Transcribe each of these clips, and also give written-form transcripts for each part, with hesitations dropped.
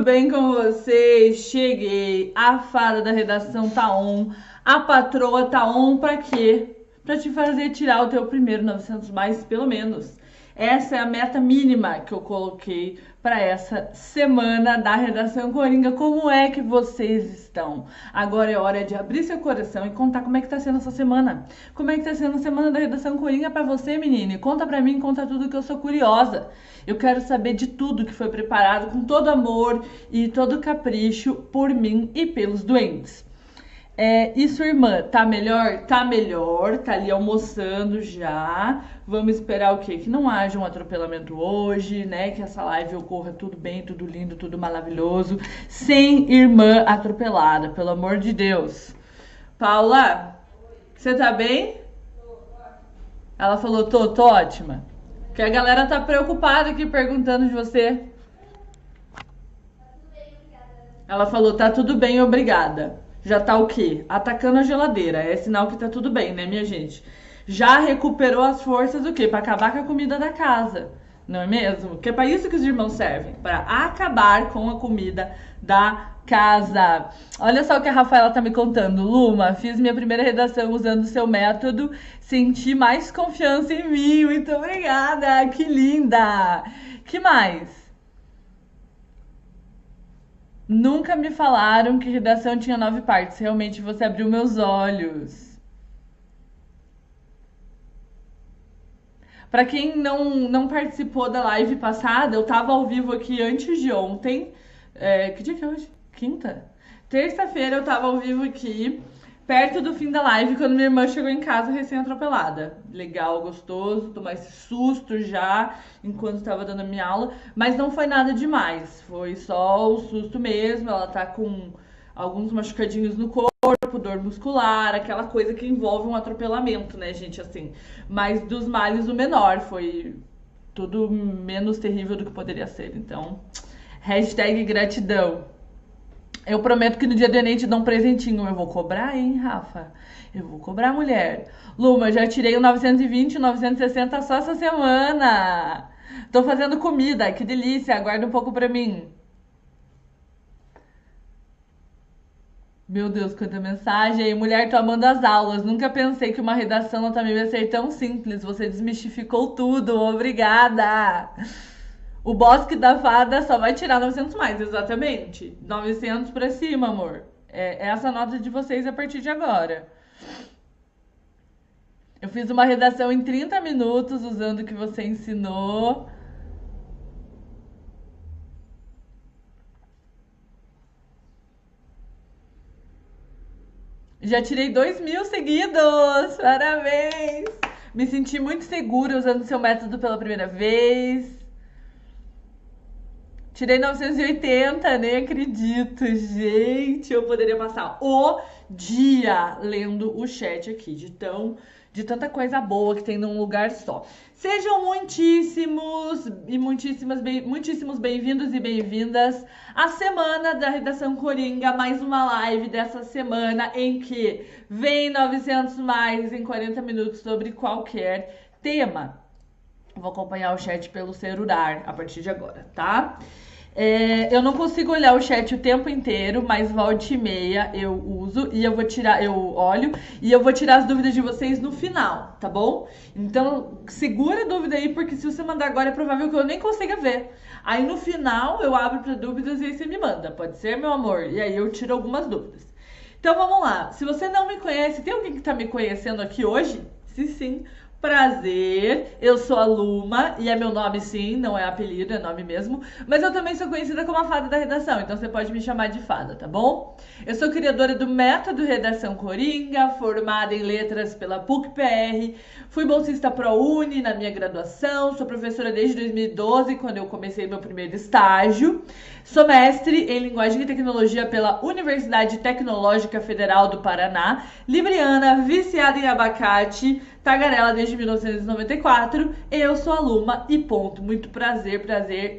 Tudo bem com vocês? Cheguei. A fada da redação tá on. A patroa tá on pra quê? Pra te fazer tirar o teu primeiro 900 mais, pelo menos. Essa é a meta mínima que eu coloquei para essa semana da Redação Coringa. Como é que vocês estão? Agora é hora de abrir seu coração e contar como é que tá sendo essa semana. Como é que tá sendo a semana da Redação Coringa para você, menina? Conta pra mim, conta tudo que eu sou curiosa. Eu quero saber de tudo que foi preparado com todo amor e todo capricho por mim e pelos doentes. E sua irmã, tá melhor? Tá melhor, tá ali almoçando já. Vamos esperar o quê? Que não haja um atropelamento hoje, né? Que essa live ocorra tudo bem, tudo lindo, tudo maravilhoso. Sem irmã atropelada, pelo amor de Deus. Paula, você tá bem? Ela falou, tô ótima. Que a galera tá preocupada aqui perguntando de você. Ela falou, tá tudo bem, obrigada. Já tá o quê? Atacando a geladeira. É sinal que tá tudo bem, né, minha gente? Já recuperou as forças o quê? Pra acabar com a comida da casa. Não é mesmo? Que é pra isso que os irmãos servem. Pra acabar com a comida da casa. Olha só o que a Rafaela tá me contando. Luma, fiz minha primeira redação usando o seu método. Senti mais confiança em mim. Muito obrigada. Que linda. Que mais? Nunca me falaram que redação tinha 9 partes. Realmente você abriu meus olhos. Para quem não participou da live passada, eu tava ao vivo aqui antes de ontem. Que dia que é hoje? Quinta? Terça-feira eu tava ao vivo aqui, perto do fim da live, quando minha irmã chegou em casa recém-atropelada. Legal, gostoso, tomar esse susto já enquanto estava dando a minha aula, mas não foi nada demais, foi só o susto mesmo. Ela tá com alguns machucadinhos no corpo, dor muscular, aquela coisa que envolve um atropelamento, né, gente, assim. Mas dos males o menor, foi tudo menos terrível do que poderia ser. Então, hashtag gratidão. Eu prometo que no dia do Enem te dou um presentinho. Eu vou cobrar, hein, Rafa? Eu vou cobrar, mulher. Luma, já tirei o 920 e o 960 só essa semana. Tô fazendo comida, que delícia. Aguarda um pouco pra mim. Meu Deus, quanta mensagem. Aí, mulher, tô amando as aulas. Nunca pensei que uma redação também ia ser tão simples. Você desmistificou tudo. Obrigada. O Bosque da Fada só vai tirar 900 mais, exatamente. 900 pra cima, amor. É essa a nota de vocês a partir de agora. Eu fiz uma redação em 30 minutos usando o que você ensinou. Já tirei 2.000 seguidos! Parabéns! Me senti muito segura usando seu método pela primeira vez. Tirei 980, nem acredito, gente. Eu poderia passar o dia lendo o chat aqui, de tanta coisa boa que tem num lugar só. Sejam muitíssimos e muitíssimos bem-vindos e bem-vindas à semana da Redação Coringa, mais uma live dessa semana em que vem 900 mais em 40 minutos sobre qualquer tema. Vou acompanhar o chat pelo celular a partir de agora, tá? Eu não consigo olhar o chat o tempo inteiro, mas volta e meia eu uso e eu olho e eu vou tirar as dúvidas de vocês no final, tá bom? Então segura a dúvida aí, porque se você mandar agora é provável que eu nem consiga ver. Aí no final eu abro para dúvidas e aí você me manda, pode ser, meu amor? E aí eu tiro algumas dúvidas. Então vamos lá. Se você não me conhece, tem alguém que tá me conhecendo aqui hoje? Sim. Prazer, eu sou a Luma e é meu nome sim, não é apelido, é nome mesmo. Mas eu também sou conhecida como a fada da redação, então você pode me chamar de fada, tá bom? Eu sou criadora do método Redação Coringa, formada em letras pela PUC-PR, fui bolsista ProUni na minha graduação, sou professora desde 2012, quando eu comecei meu primeiro estágio. Sou mestre em Linguagem e Tecnologia pela Universidade Tecnológica Federal do Paraná, libriana, viciada em abacate, tagarela desde 1994. Eu sou a Luma e ponto. Muito prazer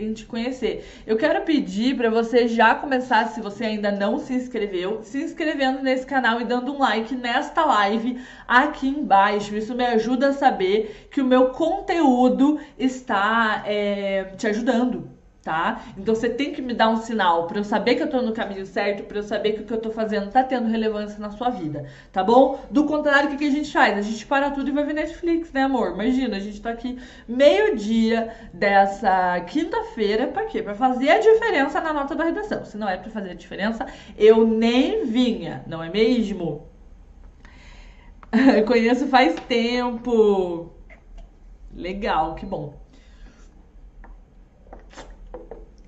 em te conhecer. Eu quero pedir para você já começar, se você ainda não se inscreveu, se inscrevendo nesse canal e dando um like nesta live aqui embaixo. Isso me ajuda a saber que o meu conteúdo está te ajudando. tá? Então você tem que me dar um sinal pra eu saber que eu tô no caminho certo, pra eu saber que o que eu tô fazendo tá tendo relevância na sua vida, tá bom? Do contrário, o que a gente faz? A gente para tudo e vai ver Netflix, né, amor? Imagina, a gente tá aqui meio-dia dessa quinta-feira, pra quê? Pra fazer a diferença na nota da redação. Se não é pra fazer a diferença, eu nem vinha, não é mesmo? Conheço faz tempo. Legal, que bom.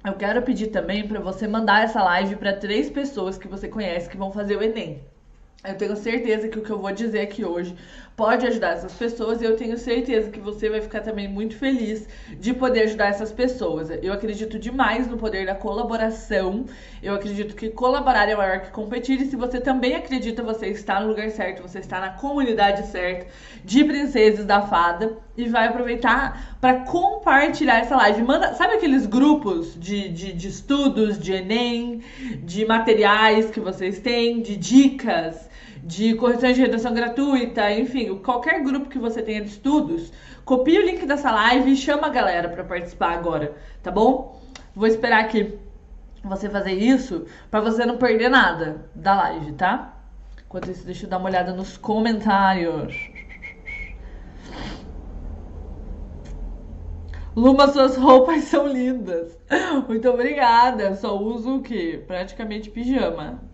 Eu quero pedir também para você mandar essa live para 3 pessoas que você conhece que vão fazer o Enem. Eu tenho certeza que o que eu vou dizer aqui hoje pode ajudar essas pessoas e eu tenho certeza que você vai ficar também muito feliz de poder ajudar essas pessoas. Eu acredito demais no poder da colaboração. Eu acredito que colaborar é maior que competir e se você também acredita, você está no lugar certo, você está na comunidade certa de Princesas da Fada e vai aproveitar para compartilhar essa live. Manda, sabe aqueles grupos de estudos, de Enem, de materiais que vocês têm, de dicas, de correções de redação gratuita, enfim, qualquer grupo que você tenha de estudos, copia o link dessa live e chama a galera para participar agora, tá bom? Vou esperar aqui você fazer isso para você não perder nada da live, tá? Enquanto isso, deixa eu dar uma olhada nos comentários. Luma, suas roupas são lindas. Muito obrigada. Só uso o quê? Praticamente pijama.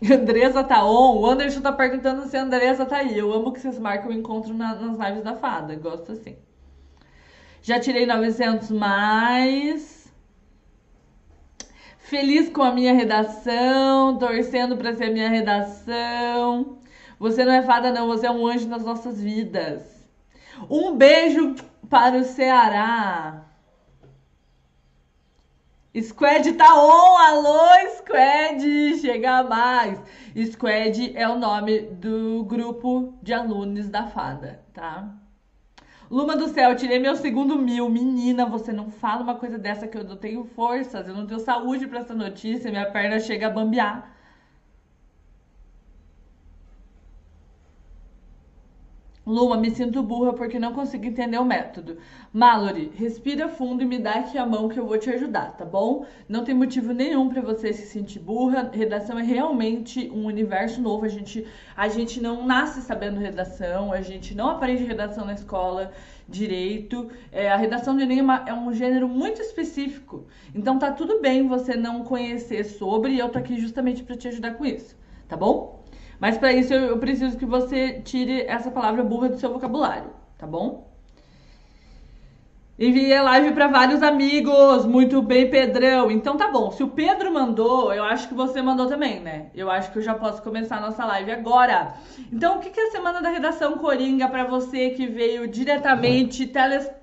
Andressa tá on? O Anderson tá perguntando se a Andressa tá aí. Eu amo que vocês marcam o encontro nas lives da Fada. Gosto assim. Já tirei 900 mais. Feliz com a minha redação. Torcendo pra ser a minha redação. Você não é fada não, você é um anjo nas nossas vidas. Um beijo para o Ceará. Squad tá on! Alô, Squad! Chega mais! Squad é o nome do grupo de alunos da Fada, tá? Luma do céu, tirei meu segundo 1000. Menina, você não fala uma coisa dessa que eu não tenho forças, eu não tenho saúde pra essa notícia, minha perna chega a bambear. Luma, me sinto burra porque não consigo entender o método. Mallory, respira fundo e me dá aqui a mão que eu vou te ajudar, tá bom? Não tem motivo nenhum pra você se sentir burra. Redação é realmente um universo novo. A gente não nasce sabendo redação, a gente não aprende redação na escola direito. A redação do Enem é um gênero muito específico. Então tá tudo bem você não conhecer sobre e eu tô aqui justamente pra te ajudar com isso, tá bom? Mas para isso eu preciso que você tire essa palavra burra do seu vocabulário, tá bom? Enviei a live para vários amigos. Muito bem, Pedrão. Então tá bom. Se o Pedro mandou, eu acho que você mandou também, né? Eu acho que eu já posso começar a nossa live agora. Então, o que é a Semana da Redação Coringa para você que veio diretamente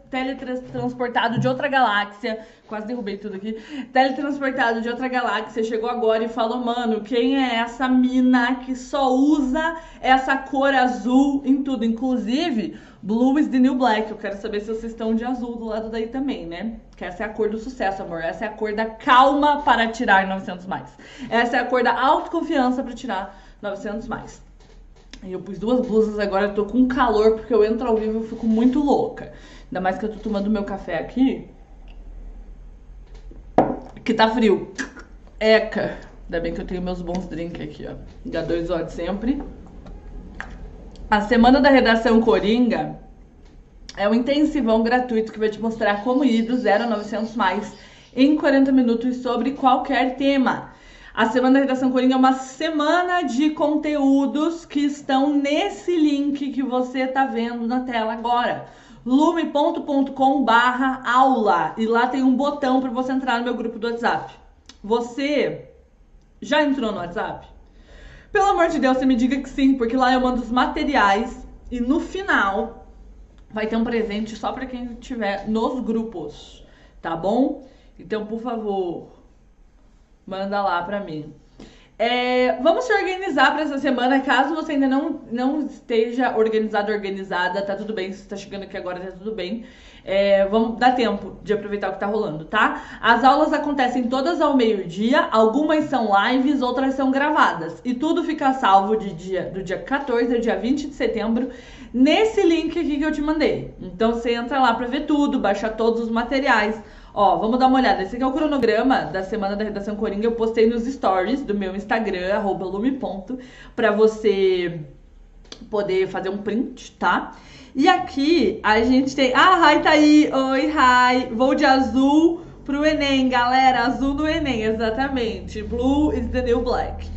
teletransportado de outra galáxia? Quase derrubei tudo aqui. Teletransportado de outra galáxia, chegou agora e falou: mano, quem é essa mina que só usa essa cor azul em tudo? Inclusive, blue is the new black. Eu quero saber se vocês estão de azul do lado daí também, né? Que essa é a cor do sucesso, amor. Essa é a cor da calma para tirar 900 mais. Essa é a cor da autoconfiança para tirar 900 mais. E eu pus 2 blusas agora, eu tô com calor porque eu entro ao vivo e fico muito louca. Ainda mais que eu tô tomando meu café aqui, que tá frio. Eca. Ainda bem que eu tenho meus bons drinks aqui, ó. H2 O de sempre. A Semana da Redação Coringa é um intensivão gratuito que vai te mostrar como ir do 0 a 900 mais em 40 minutos sobre qualquer tema. A Semana da Redação Coringa é uma semana de conteúdos que estão nesse link que você tá vendo na tela agora. lume.com/aula e lá tem um botão para você entrar no meu grupo do WhatsApp. Você já entrou no WhatsApp? Pelo amor de Deus, você me diga que sim, porque lá eu mando os materiais e no final vai ter um presente só para quem estiver nos grupos, tá bom? Então, por favor, manda lá pra mim. Vamos se organizar para essa semana. Caso você ainda não esteja organizado, organizada, tá tudo bem. Se você tá chegando aqui agora, tá tudo bem. Vamos dar tempo de aproveitar o que tá rolando, tá? As aulas acontecem todas ao meio-dia. Algumas são lives, outras são gravadas. E tudo fica salvo do dia 14 ao dia 20 de setembro nesse link aqui que eu te mandei. Então você entra lá para ver tudo, baixar todos os materiais. Ó, vamos dar uma olhada. Esse aqui é o cronograma da semana da Redação Coringa. Eu postei nos stories do meu Instagram, @lume. Pra você poder fazer um print, tá? E aqui a gente tem... Ah, Rai tá aí. Oi, Rai. Vou de azul pro Enem, galera. Azul no Enem, exatamente. Blue is the new black.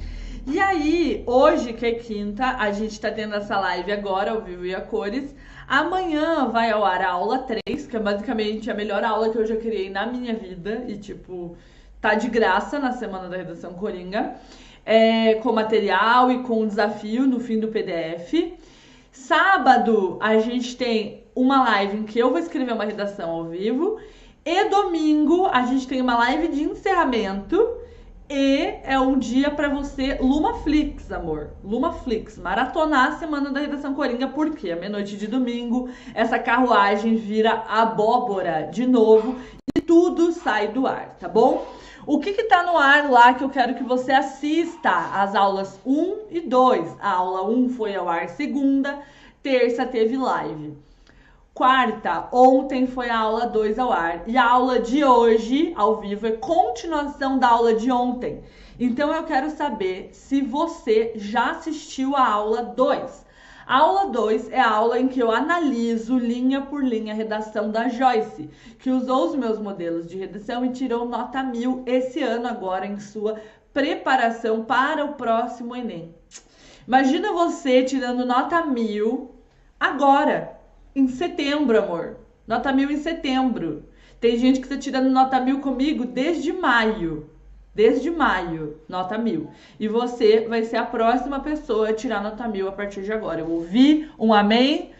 E aí, hoje, que é quinta, a gente tá tendo essa live agora, ao vivo e a cores. Amanhã vai ao ar a aula 3, que é basicamente a melhor aula que eu já criei na minha vida. E, tipo, tá de graça na semana da Redação Coringa. Com material e com desafio no fim do PDF. Sábado, a gente tem uma live em que eu vou escrever uma redação ao vivo. E domingo, a gente tem uma live de encerramento. E é um dia pra você Lumaflix, amor. Lumaflix, maratonar a semana da Redação Coringa, porque à meia-noite de domingo essa carruagem vira abóbora de novo e tudo sai do ar, tá bom? O que tá no ar lá que eu quero que você assista? As aulas 1 e 2. A aula 1 foi ao ar segunda, terça teve live. Quarta, ontem foi a aula 2 ao ar. E a aula de hoje, ao vivo, é continuação da aula de ontem. Então eu quero saber se você já assistiu a aula 2. A aula 2 é a aula em que eu analiso linha por linha a redação da Joyce, que usou os meus modelos de redação e tirou nota 1000 esse ano agora em sua preparação para o próximo Enem. Imagina você tirando nota 1000 agora. Em setembro, amor. Nota 1000 em setembro. Tem gente que tá tirando nota 1000 comigo desde maio. Desde maio, nota 1000. E você vai ser a próxima pessoa a tirar nota 1000 a partir de agora. Eu ouvi um amém?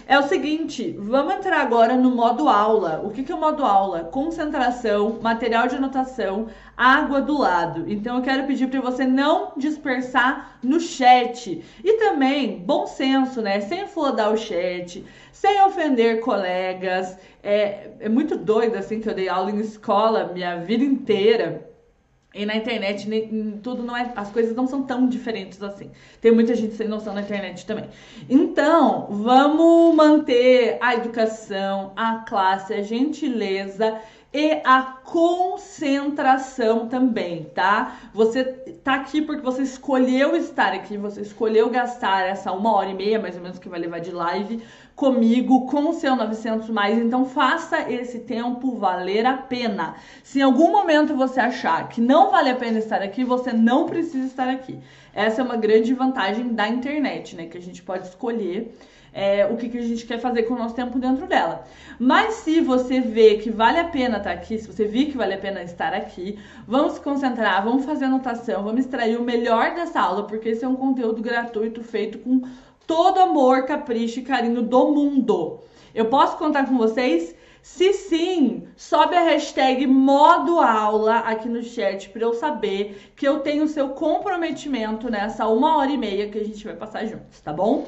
É o seguinte, vamos entrar agora no modo aula. O que é o modo aula? Concentração, material de anotação, água do lado. Então eu quero pedir para você não dispersar no chat. E também, bom senso, né? Sem flodar o chat, sem ofender colegas. É muito doido assim que eu dei aula em escola minha vida inteira. E na internet, tudo não é, as coisas não são tão diferentes assim. Tem muita gente sem noção na internet também. Então, vamos manter a educação, a classe, a gentileza e a concentração também, tá? Você tá aqui porque você escolheu estar aqui, você escolheu gastar essa 1h30, mais ou menos, que vai levar de live comigo, com o seu 900 mais, então faça esse tempo valer a pena. Se em algum momento você achar que não vale a pena estar aqui, você não precisa estar aqui. Essa é uma grande vantagem da internet, né? Que a gente pode escolher o que a gente quer fazer com o nosso tempo dentro dela. Mas se você vê que vale a pena estar aqui, se você vir que vale a pena estar aqui, vamos se concentrar, vamos fazer anotação, vamos extrair o melhor dessa aula, porque esse é um conteúdo gratuito feito com todo amor, capricho e carinho do mundo. Eu posso contar com vocês? Se sim, sobe a hashtag modo aula aqui no chat para eu saber que eu tenho o seu comprometimento nessa 1h30 que a gente vai passar juntos, tá bom?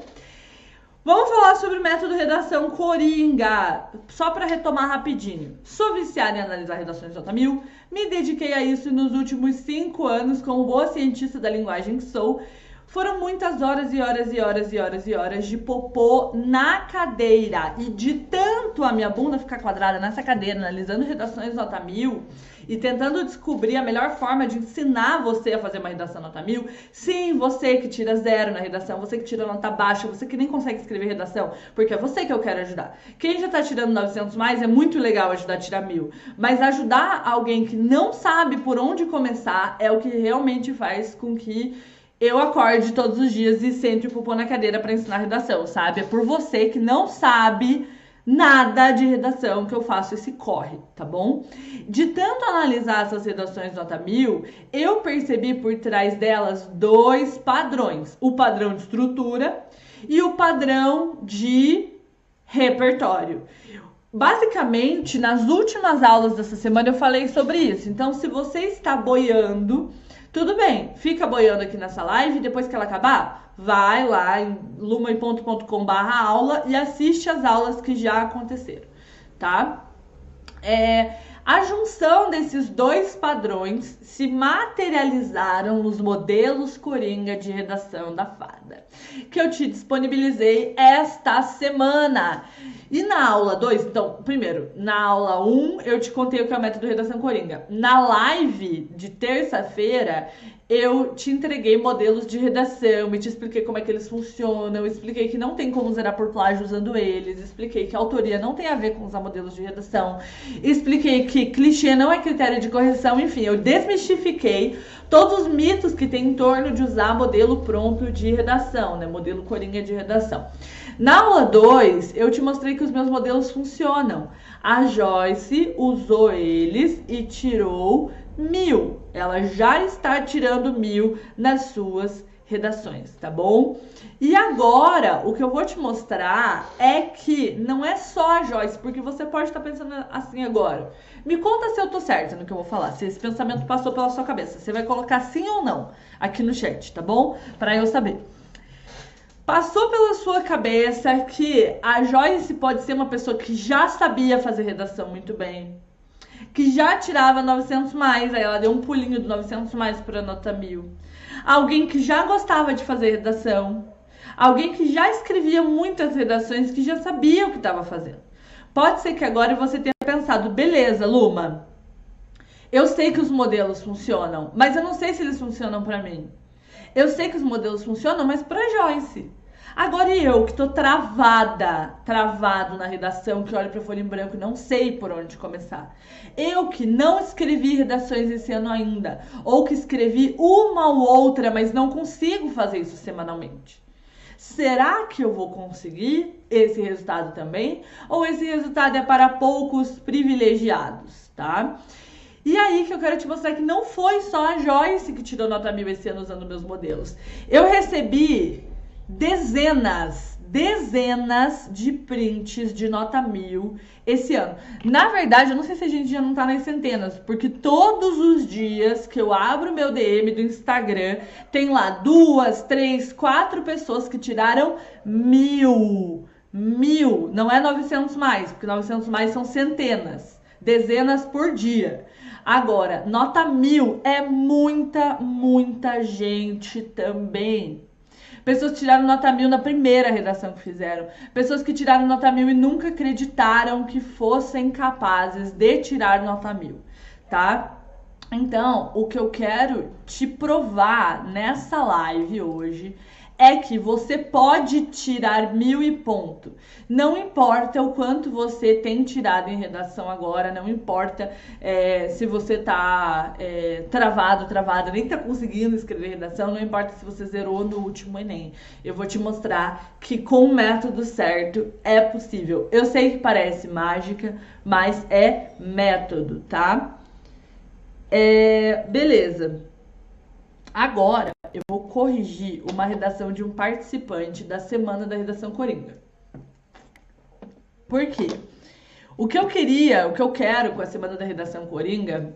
Vamos falar sobre o método redação Coringa, só para retomar rapidinho. Sou viciada em analisar redações nota 1000, me dediquei a isso nos últimos 5 anos como boa cientista da linguagem que sou. Foram muitas horas e horas e horas e horas e horas de popô na cadeira. E de tanto a minha bunda ficar quadrada nessa cadeira, analisando redações nota 1000 e tentando descobrir a melhor forma de ensinar você a fazer uma redação nota 1000. Sim, você que tira 0 na redação, você que tira nota baixa, você que nem consegue escrever redação, porque é você que eu quero ajudar. Quem já tá tirando 900 mais, é muito legal ajudar a tirar 1000. Mas ajudar alguém que não sabe por onde começar é o que realmente faz com que eu acorde todos os dias e sente o popô na cadeira para ensinar redação, sabe? É por você que não sabe nada de redação que eu faço esse corre, tá bom? De tanto analisar essas redações nota 1000, eu percebi por trás delas 2 padrões. O padrão de estrutura e o padrão de repertório. Basicamente, nas últimas aulas dessa semana eu falei sobre isso. Então, se você está boiando Tudo bem, fica boiando aqui nessa live, depois que ela acabar, vai lá em lumoi.com/aula e assiste as aulas que já aconteceram, tá? A junção desses dois padrões se materializaram nos modelos Coringa de redação da Fada, que eu te disponibilizei esta semana. E na aula 2, então, primeiro, na aula 1, eu te contei o que é o método Redação Coringa. Na live de terça-feira, eu te entreguei modelos de redação e te expliquei como é que eles funcionam, expliquei que não tem como zerar por plágio usando eles, expliquei que a autoria não tem a ver com usar modelos de redação, expliquei que clichê não é critério de correção, enfim, eu desmistifiquei todos os mitos que tem em torno de usar modelo pronto de redação, né? Modelo Coringa de redação. Na aula 2, eu te mostrei que os meus modelos funcionam. A Joyce usou eles e tirou 1000. Ela já está tirando 1000 nas suas redações, tá bom? E agora, o que eu vou te mostrar é que não é só a Joyce, porque você pode estar pensando assim agora. Me conta se eu tô certa no que eu vou falar, se esse pensamento passou pela sua cabeça. Você vai colocar sim ou não aqui no chat, tá bom? Para eu saber. Passou pela sua cabeça que a Joyce pode ser uma pessoa que já sabia fazer redação muito bem, que já tirava 900 mais, aí ela deu um pulinho do 900 mais para nota 1000. Alguém que já gostava de fazer redação, alguém que já escrevia muitas redações, que já sabia o que estava fazendo. Pode ser que agora você tenha pensado, beleza, Luma, eu sei que os modelos funcionam, mas eu não sei se eles funcionam para mim. Eu sei que os modelos funcionam, mas para Joyce. Agora eu, que tô travado na redação, que olho pra folha em branco e não sei por onde começar. Eu que não escrevi redações esse ano ainda, ou que escrevi uma ou outra, mas não consigo fazer isso semanalmente. Será que eu vou conseguir esse resultado também? Ou esse resultado é para poucos privilegiados, tá? E aí que eu quero te mostrar que não foi só a Joyce que tirou nota 1000 esse ano usando meus modelos. Eu recebi dezenas de prints de nota 1000 esse ano. Na verdade, eu não sei se a gente já não tá nas centenas, porque todos os dias que eu abro meu DM do Instagram, tem lá 2, 3, 4 pessoas que tiraram 1000. 1000, não é 900 mais, porque 900 mais são centenas, dezenas por dia. Agora, nota 1000 é muita gente também. Pessoas que tiraram nota 1000 na primeira redação que fizeram. Pessoas que tiraram nota 1000 e nunca acreditaram que fossem capazes de tirar nota 1000, tá? Então, o que eu quero te provar nessa live hoje é que você pode tirar 1000 e ponto. Não importa o quanto você tem tirado em redação agora, não importa se você tá travada, nem tá conseguindo escrever redação, não importa se você zerou no último Enem. Eu vou te mostrar que com o método certo é possível. Eu sei que parece mágica, mas é método, tá? Beleza. Agora eu vou corrigir uma redação de um participante da semana da redação Coringa. Por quê? O que eu quero com a semana da redação Coringa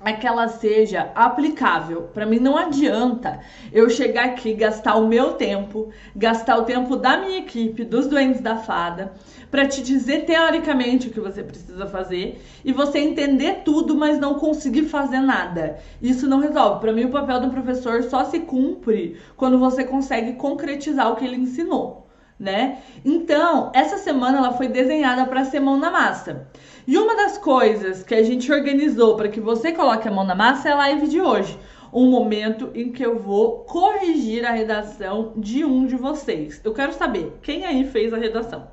é que ela seja aplicável. Para mim não adianta eu chegar aqui, gastar o meu tempo, gastar o tempo da minha equipe, dos doentes da fada, para te dizer teoricamente o que você precisa fazer e você entender tudo, mas não conseguir fazer nada. Isso não resolve. Para mim o papel do professor só se cumpre quando você consegue concretizar o que ele ensinou, né? Então, essa semana ela foi desenhada para ser mão na massa. E uma das coisas que a gente organizou para que você coloque a mão na massa é a live de hoje. Um momento em que eu vou corrigir a redação de um de vocês. Eu quero saber, quem aí fez a redação?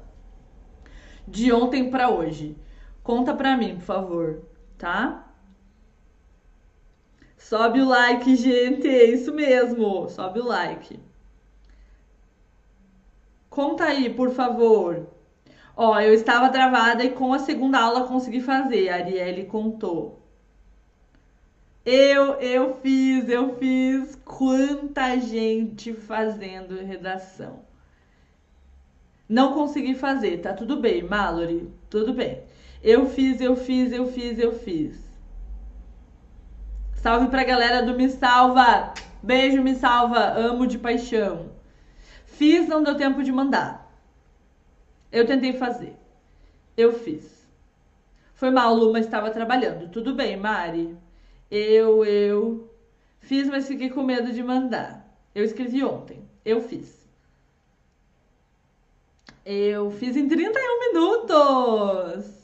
De ontem para hoje. Conta pra mim, por favor, tá? Sobe o like, gente, é isso mesmo. Sobe o like. Conta aí, por favor. Ó, eu estava travada e com a segunda aula consegui fazer. A Arielle contou. Eu fiz. Quanta gente fazendo redação. Não consegui fazer, tá tudo bem, Mallory, tudo bem. Eu fiz. Salve pra galera do Me Salva. Beijo, Me Salva. Amo de paixão. Fiz, não deu tempo de mandar. Eu tentei fazer. Eu fiz. Foi mal, Lu, mas estava trabalhando. Tudo bem, Mari. Eu fiz, mas fiquei com medo de mandar. Eu escrevi ontem. Eu fiz. Eu fiz em 31 minutos.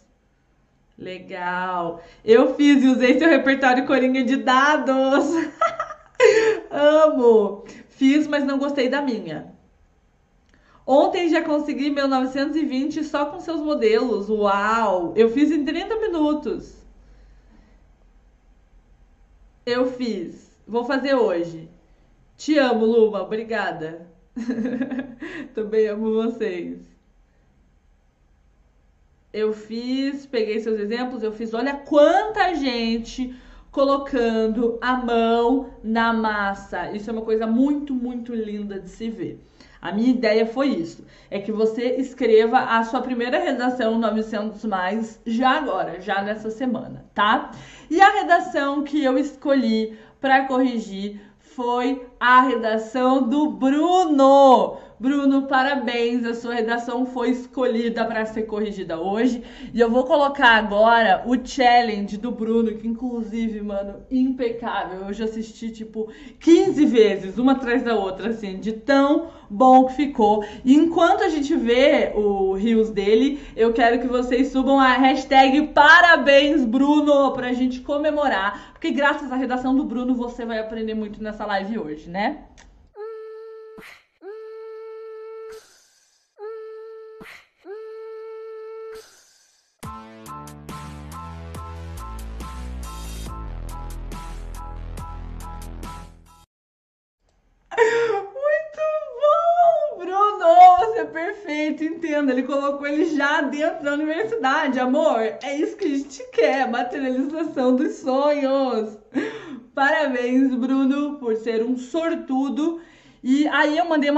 Legal. Eu fiz e usei seu repertório coringa de dados. Amo. Fiz, mas não gostei da minha. Ontem já consegui meu 920 só com seus modelos. Uau! Eu fiz em 30 minutos. Eu fiz. Vou fazer hoje. Te amo, Luma. Obrigada. Também amo vocês. Eu fiz, peguei seus exemplos, eu fiz. Olha quanta gente colocando a mão na massa. Isso é uma coisa muito, muito linda de se ver. A minha ideia foi isso, é que você escreva a sua primeira redação 900 mais já agora, já nessa semana, tá? E a redação que eu escolhi para corrigir foi a redação do Bruno. Bruno, parabéns, a sua redação foi escolhida para ser corrigida hoje. E eu vou colocar agora o challenge do Bruno, que inclusive, mano, impecável. Eu já assisti, tipo, 15 vezes, uma atrás da outra, assim, de tão bom que ficou. E enquanto a gente vê o Reels dele, eu quero que vocês subam a hashtag parabéns, Bruno, pra gente comemorar. Porque graças à redação do Bruno, você vai aprender muito nessa live hoje, né? Perfeito, entenda. Ele colocou ele já dentro da universidade, amor. É isso que a gente quer, materialização dos sonhos. Parabéns, Bruno, por ser um sortudo. E aí eu mandei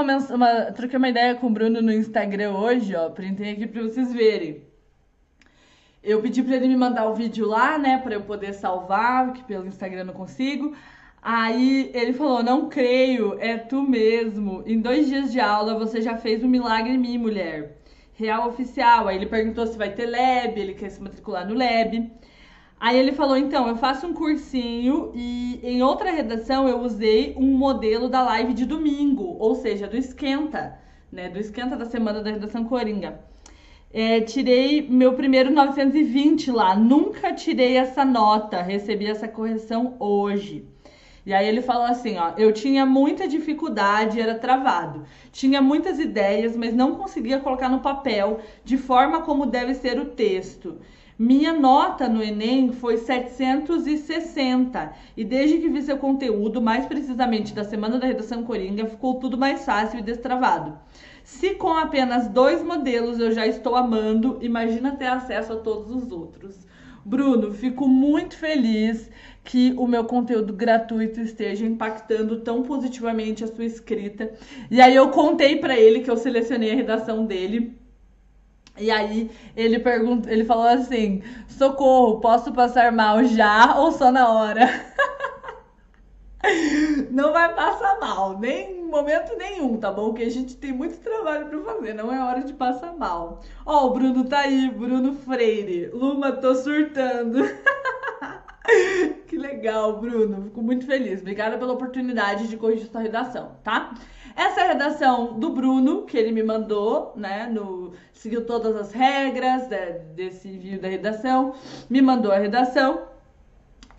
troquei uma ideia com o Bruno no Instagram hoje, ó. Printei aqui pra vocês verem. Eu pedi pra ele me mandar o vídeo lá, né, pra eu poder salvar, que pelo Instagram eu não consigo. Aí ele falou, não creio, é tu mesmo. Em 2 dias de aula você já fez um milagre em mim, mulher. Real oficial. Aí ele perguntou se vai ter lab, ele quer se matricular no lab. Aí ele falou, então, eu faço um cursinho e em outra redação eu usei um modelo da live de domingo, ou seja, do Esquenta, né? Do Esquenta da semana da redação Coringa. Tirei meu primeiro 920 lá, nunca tirei essa nota, recebi essa correção hoje. E aí ele falou assim, ó, eu tinha muita dificuldade, era travado. Tinha muitas ideias, mas não conseguia colocar no papel de forma como deve ser o texto. Minha nota no Enem foi 760 e desde que vi seu conteúdo, mais precisamente da Semana da Redação Coringa, ficou tudo mais fácil e destravado. Se com apenas 2 modelos eu já estou amando, imagina ter acesso a todos os outros. Bruno, fico muito feliz que o meu conteúdo gratuito esteja impactando tão positivamente a sua escrita. E aí eu contei pra ele que eu selecionei a redação dele. E aí ele falou assim: socorro, posso passar mal já ou só na hora? Não vai passar mal, nem em momento nenhum, tá bom? Que a gente tem muito trabalho pra fazer, não é hora de passar mal. Ó, o Bruno tá aí, Bruno Freire. Luma, tô surtando. Que legal, Bruno. Fico muito feliz. Obrigada pela oportunidade de corrigir sua redação, tá? Essa é a redação do Bruno, que ele me mandou, né? Seguiu todas as regras desse envio da redação, me mandou a redação.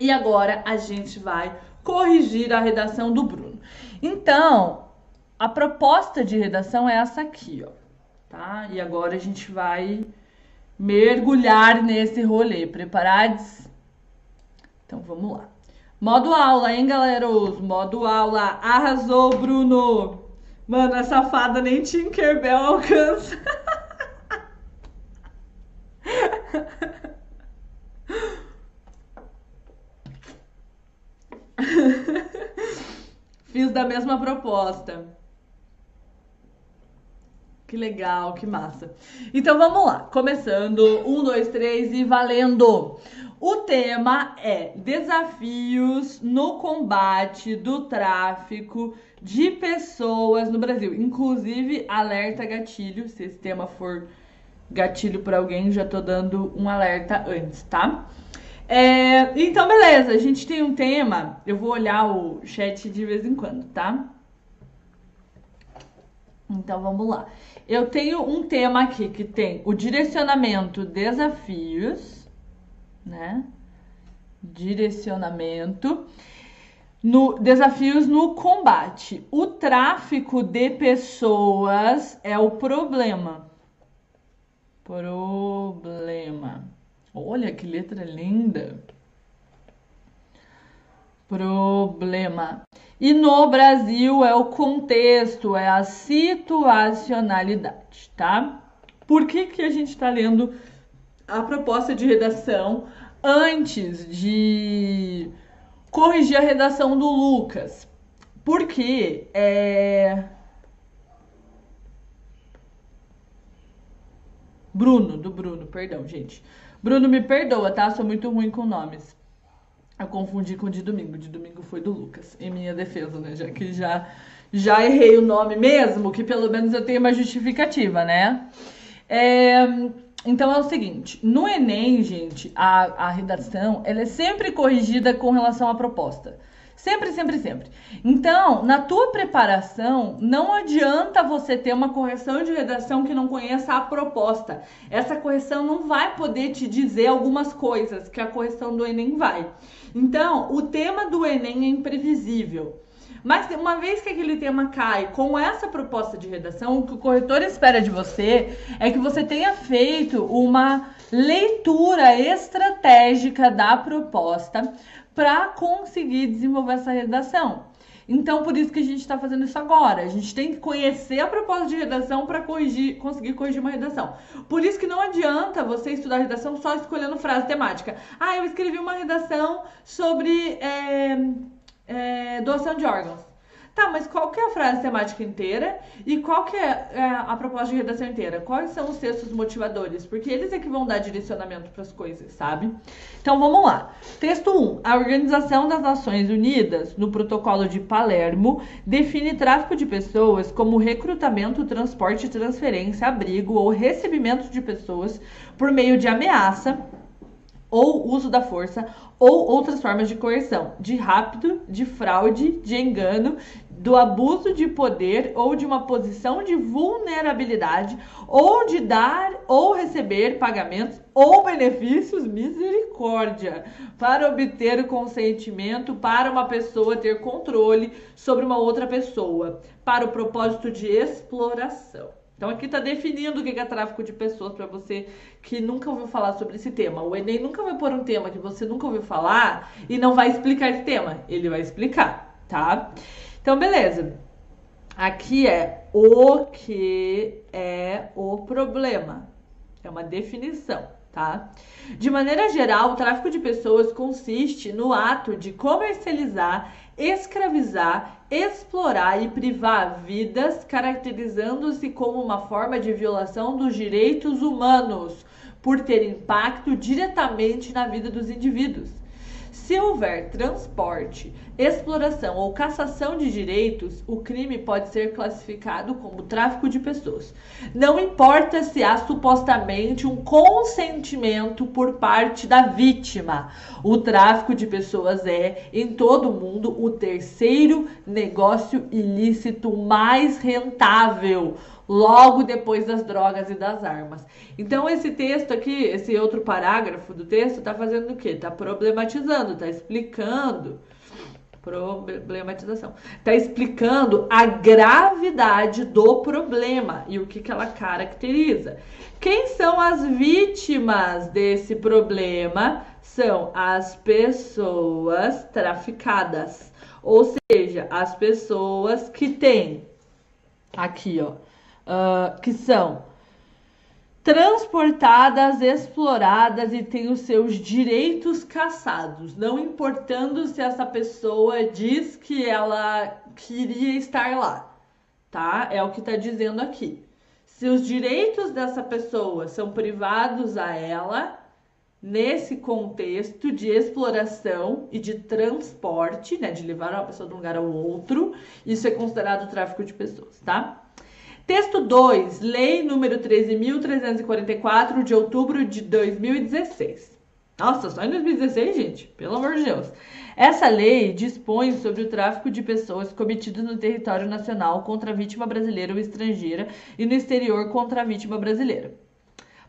E agora a gente vai corrigir a redação do Bruno. Então, a proposta de redação é essa aqui, ó. Tá? E agora a gente vai mergulhar nesse rolê. Preparados? Então vamos lá. Modo aula, hein, galeros? Modo aula. Arrasou, Bruno. Mano, a safada nem Tinkerbell alcança. Fiz da mesma proposta. Que legal, que massa. Então vamos lá, começando, 1, 2, 3 e valendo! O tema é desafios no combate do tráfico de pessoas no Brasil. Inclusive, alerta gatilho, se esse tema for gatilho para alguém, já tô dando um alerta antes, tá? Então, beleza, a gente tem um tema, eu vou olhar o chat de vez em quando, tá? Então, vamos lá. Eu tenho um tema aqui que tem o direcionamento desafios, né? Direcionamento desafios no combate. O tráfico de pessoas é o problema. Olha que letra linda. Problema. E no Brasil é o contexto, é a situacionalidade, tá? Por que a gente está lendo a proposta de redação antes de corrigir a redação do Lucas? Porque do Bruno, perdão, gente. Bruno, me perdoa, tá? Sou muito ruim com nomes. Eu confundi com o de domingo. De domingo foi do Lucas, em minha defesa, né? Já que já errei o nome mesmo, que pelo menos eu tenho uma justificativa, né? Então é o seguinte, no Enem, gente, a redação, ela é sempre corrigida com relação à proposta. Sempre, sempre, sempre. Então, na tua preparação, não adianta você ter uma correção de redação que não conheça a proposta. Essa correção não vai poder te dizer algumas coisas que a correção do Enem vai. Então, o tema do Enem é imprevisível. Mas uma vez que aquele tema cai com essa proposta de redação, o que o corretor espera de você é que você tenha feito uma leitura estratégica da proposta para conseguir desenvolver essa redação. Então, por isso que a gente está fazendo isso agora. A gente tem que conhecer a proposta de redação para conseguir corrigir uma redação. Por isso que não adianta você estudar redação só escolhendo frase temática. Ah, eu escrevi uma redação sobre doação de órgãos. Tá, mas qual que é a frase temática inteira e qual que é a proposta de redação inteira? Quais são os textos motivadores? Porque eles é que vão dar direcionamento para as coisas, sabe? Então vamos lá. Texto 1. A Organização das Nações Unidas, no Protocolo de Palermo, define tráfico de pessoas como recrutamento, transporte, transferência, abrigo ou recebimento de pessoas por meio de ameaça ou uso da força ou outras formas de coerção, de rapto, de fraude, de engano, do abuso de poder ou de uma posição de vulnerabilidade, ou de dar ou receber pagamentos ou benefícios, misericórdia, para obter o consentimento para uma pessoa ter controle sobre uma outra pessoa, para o propósito de exploração. Então aqui está definindo o que é tráfico de pessoas para você que nunca ouviu falar sobre esse tema. O Enem nunca vai pôr um tema que você nunca ouviu falar e não vai explicar esse tema. Ele vai explicar, tá? Então, beleza. Aqui é o que é o problema. É uma definição, tá? De maneira geral, o tráfico de pessoas consiste no ato de comercializar, escravizar, explorar e privar vidas, caracterizando-se como uma forma de violação dos direitos humanos, por ter impacto diretamente na vida dos indivíduos. Se houver transporte, exploração ou cassação de direitos, o crime pode ser classificado como tráfico de pessoas. Não importa se há supostamente um consentimento por parte da vítima. O tráfico de pessoas é, em todo o mundo, o terceiro negócio ilícito mais rentável, logo depois das drogas e das armas. Então esse texto aqui, esse outro parágrafo do texto, tá fazendo o quê? Tá problematizando, tá explicando. Problematização. Tá explicando a gravidade do problema e o que ela caracteriza. Quem são as vítimas desse problema? São as pessoas traficadas. Ou seja, as pessoas que têm aqui, ó, que são transportadas, exploradas e têm os seus direitos cassados, não importando se essa pessoa diz que ela queria estar lá, tá? É o que tá dizendo aqui. se os direitos dessa pessoa são privados a ela, nesse contexto de exploração e de transporte, né, de levar uma pessoa de um lugar ao outro, isso é considerado tráfico de pessoas, tá? Texto 2, Lei número 13.344, de outubro de 2016. Nossa, só em 2016, gente? Pelo amor de Deus. Essa lei dispõe sobre o tráfico de pessoas cometido no território nacional contra a vítima brasileira ou estrangeira e no exterior contra a vítima brasileira.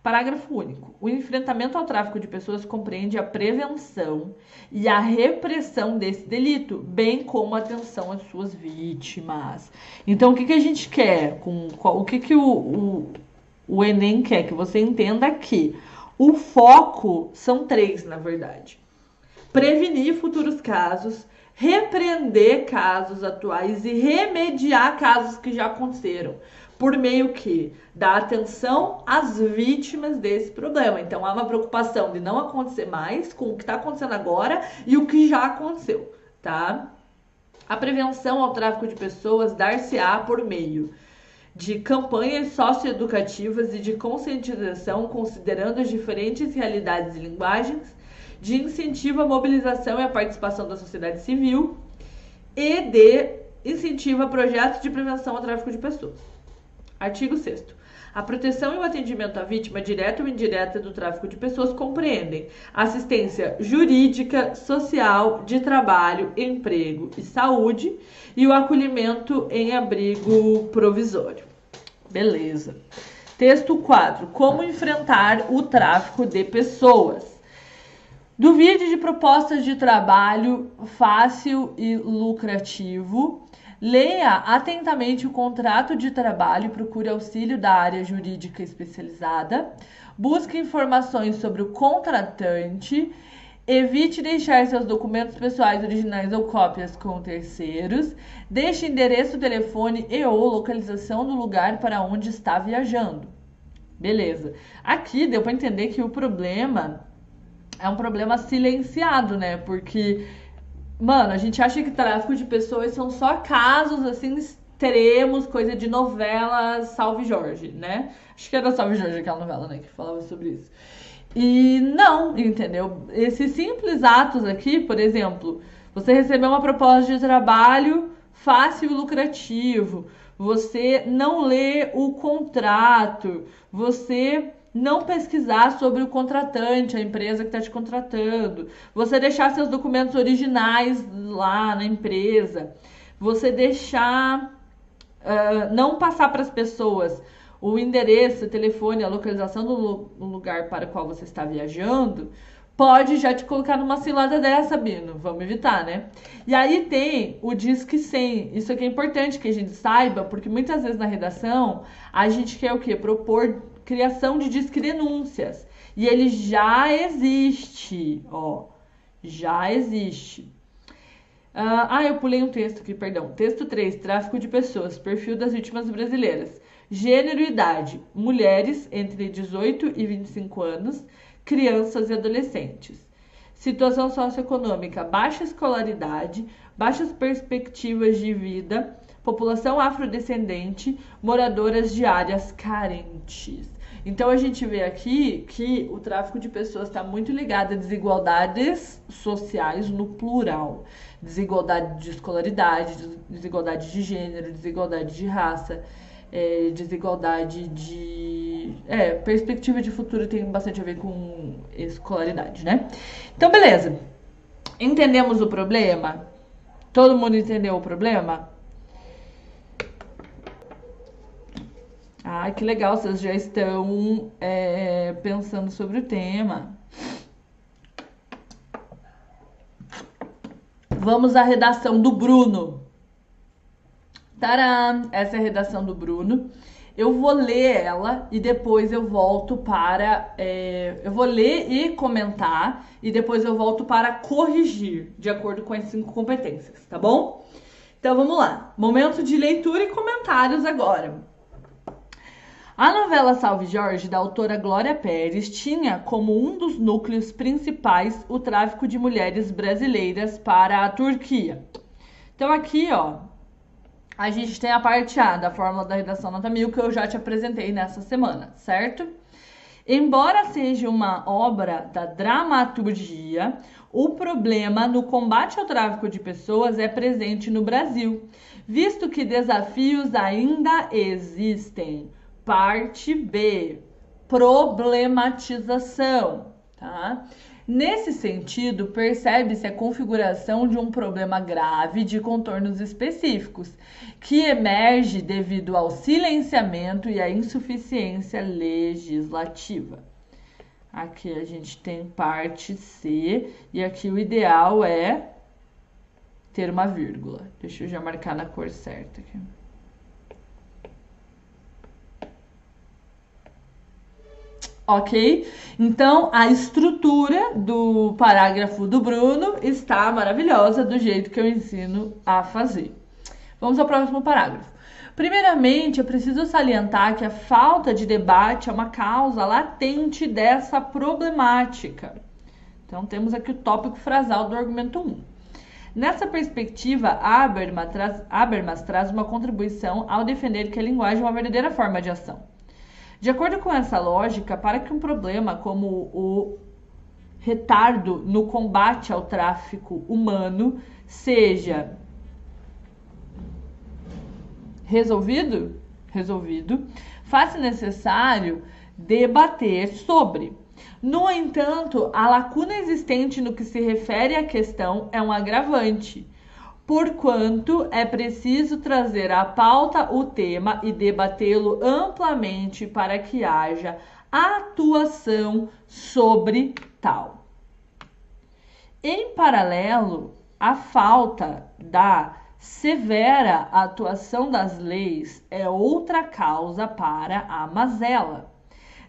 Parágrafo único. O enfrentamento ao tráfico de pessoas compreende a prevenção e a repressão desse delito, bem como a atenção às suas vítimas. Então, o que a gente quer? O que o Enem quer? Que você entenda que o foco são 3, na verdade. Prevenir futuros casos, repreender casos atuais e remediar casos que já aconteceram. Por meio que da atenção às vítimas desse problema. Então, há uma preocupação de não acontecer mais com o que está acontecendo agora e o que já aconteceu, tá? A prevenção ao tráfico de pessoas dar-se-á por meio de campanhas socioeducativas e de conscientização, considerando as diferentes realidades e linguagens, de incentivo à mobilização e à participação da sociedade civil e de incentivo a projetos de prevenção ao tráfico de pessoas. Artigo 6º. A proteção e o atendimento à vítima direta ou indireta do tráfico de pessoas compreendem assistência jurídica, social, de trabalho, emprego e saúde e o acolhimento em abrigo provisório. Beleza. Texto 4. Como enfrentar o tráfico de pessoas. Duvide de propostas de trabalho fácil e lucrativo. Leia atentamente o contrato de trabalho e procure auxílio da área jurídica especializada. Busque informações sobre o contratante. Evite deixar seus documentos pessoais originais ou cópias com terceiros. Deixe endereço, telefone e ou localização do lugar para onde está viajando. Beleza. Aqui deu para entender que o problema é um problema silenciado, né? Porque... Mano, a gente acha que tráfico de pessoas são só casos, assim, extremos, coisa de novela Salve Jorge, né? Acho que era Salve Jorge aquela novela, né, que falava sobre isso. E não, entendeu? Esses simples atos aqui, por exemplo, você recebeu uma proposta de trabalho fácil e lucrativo, você não lê o contrato, você... não pesquisar sobre o contratante, a empresa que está te contratando, você deixar seus documentos originais lá na empresa, você deixar, não passar para as pessoas o endereço, o telefone, a localização do lugar para o qual você está viajando, pode já te colocar numa cilada dessa, Bino. Vamos evitar, né? E aí tem o Disque 100. Isso aqui é importante que a gente saiba, porque muitas vezes na redação a gente quer o quê? Propor criação de disque denúncias. E ele já existe, ó. Já existe. Eu pulei um texto aqui, perdão. Texto 3, tráfico de pessoas, perfil das vítimas brasileiras. Gênero e idade, mulheres entre 18 e 25 anos, crianças e adolescentes. Situação socioeconômica, baixa escolaridade, baixas perspectivas de vida, população afrodescendente, moradoras de áreas carentes. Então a gente vê aqui que o tráfico de pessoas está muito ligado a desigualdades sociais no plural. Desigualdade de escolaridade, desigualdade de gênero, desigualdade de raça, desigualdade de... perspectiva de futuro tem bastante a ver com escolaridade, né? Então, beleza. Entendemos o problema? Todo mundo entendeu o problema? Ai, que legal, vocês já estão pensando sobre o tema. Vamos à redação do Bruno. Tcharam! Essa é a redação do Bruno. Eu vou ler ela e depois eu volto para... eu vou ler e comentar e depois eu volto para corrigir, de acordo com as 5 competências, tá bom? Então vamos lá. Momento de leitura e comentários agora. A novela Salve Jorge, da autora Glória Pérez, tinha como um dos núcleos principais o tráfico de mulheres brasileiras para a Turquia. Então aqui, ó, A gente tem a parte A da fórmula da redação nota 1000 que eu já te apresentei nessa semana, certo? Embora seja uma obra da dramaturgia, o problema no combate ao tráfico de pessoas é presente no Brasil, visto que desafios ainda existem. Parte B, problematização, tá? Nesse sentido, percebe-se a configuração de um problema grave de contornos específicos, que emerge devido ao silenciamento e à insuficiência legislativa. Aqui a gente tem parte C, e aqui o ideal é ter uma vírgula. Deixa eu já marcar na cor certa aqui. Ok? Então, a estrutura do parágrafo do Bruno está maravilhosa, do jeito que eu ensino a fazer. Vamos ao próximo parágrafo. Primeiramente, é preciso salientar que a falta de debate é uma causa latente dessa problemática. Então, temos aqui o tópico frasal do argumento 1. Nessa perspectiva, Habermas traz uma contribuição ao defender que a linguagem é uma verdadeira forma de ação. De acordo com essa lógica, para que um problema como o retardo no combate ao tráfico humano seja resolvido, faz-se necessário debater sobre. No entanto, a lacuna existente no que se refere à questão é um agravante, porquanto é preciso trazer à pauta o tema e debatê-lo amplamente para que haja atuação sobre tal. Em paralelo, a falta da severa atuação das leis é outra causa para a mazela.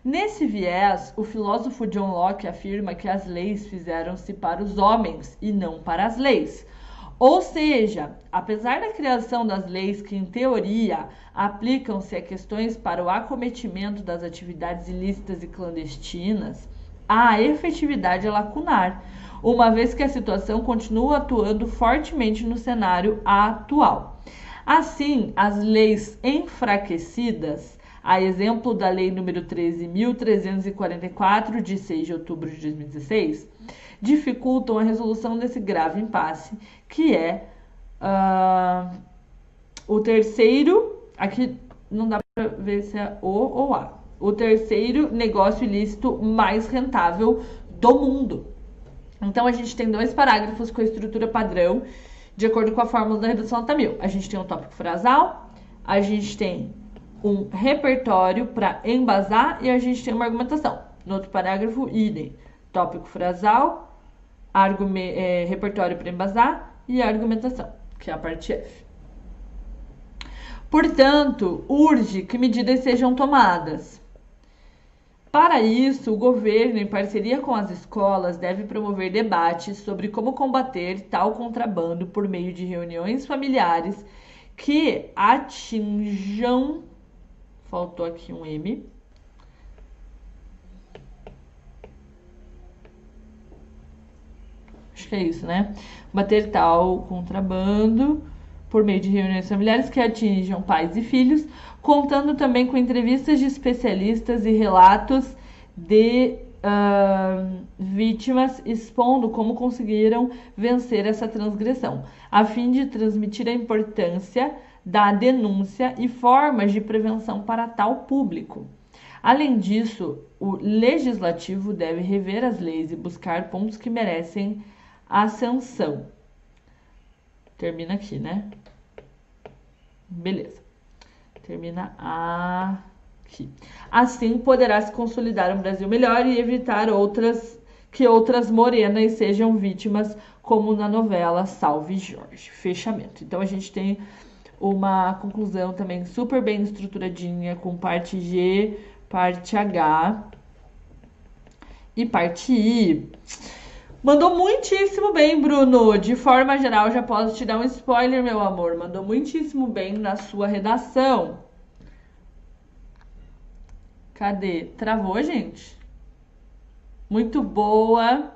Nesse viés, o filósofo John Locke afirma que as leis fizeram-se para os homens e não para as leis. Ou seja, apesar da criação das leis que, em teoria, aplicam-se a questões para o acometimento das atividades ilícitas e clandestinas, a efetividade é lacunar, uma vez que a situação continua atuando fortemente no cenário atual. Assim, as leis enfraquecidas, a exemplo da Lei nº 13.344, de 6 de outubro de 2016, dificultam a resolução desse grave impasse, que é o terceiro, aqui não dá para ver se é O ou A, o terceiro negócio ilícito mais rentável do mundo. Então, a gente tem dois parágrafos com a estrutura padrão, de acordo com a fórmula da redação nota 1000. A gente tem um tópico frasal, a gente tem um repertório para embasar e a gente tem uma argumentação. No outro parágrafo, idem. Tópico frasal, repertório para embasar e argumentação, que é a parte F. Portanto, urge que medidas sejam tomadas. Para isso, o governo, em parceria com as escolas, deve promover debates sobre como combater tal contrabando por meio de reuniões familiares que atinjam... Faltou aqui um M. Acho que é isso, né? Combater tal contrabando por meio de reuniões familiares que atinjam pais e filhos, contando também com entrevistas de especialistas e relatos de vítimas expondo como conseguiram vencer essa transgressão, a fim de transmitir a importância da denúncia e formas de prevenção para tal público. Além disso, o legislativo deve rever as leis e buscar pontos que merecem ascensão. Termina aqui, né? Beleza. Termina aqui. Assim, poderá se consolidar um Brasil melhor e evitar que outras morenas sejam vítimas, como na novela Salve Jorge. Fechamento. Então, a gente tem uma conclusão também super bem estruturadinha, com parte G, parte H e parte I. Mandou muitíssimo bem, Bruno. De forma geral, já posso te dar um spoiler, meu amor. Mandou muitíssimo bem na sua redação. Cadê? Travou, gente? Muito boa.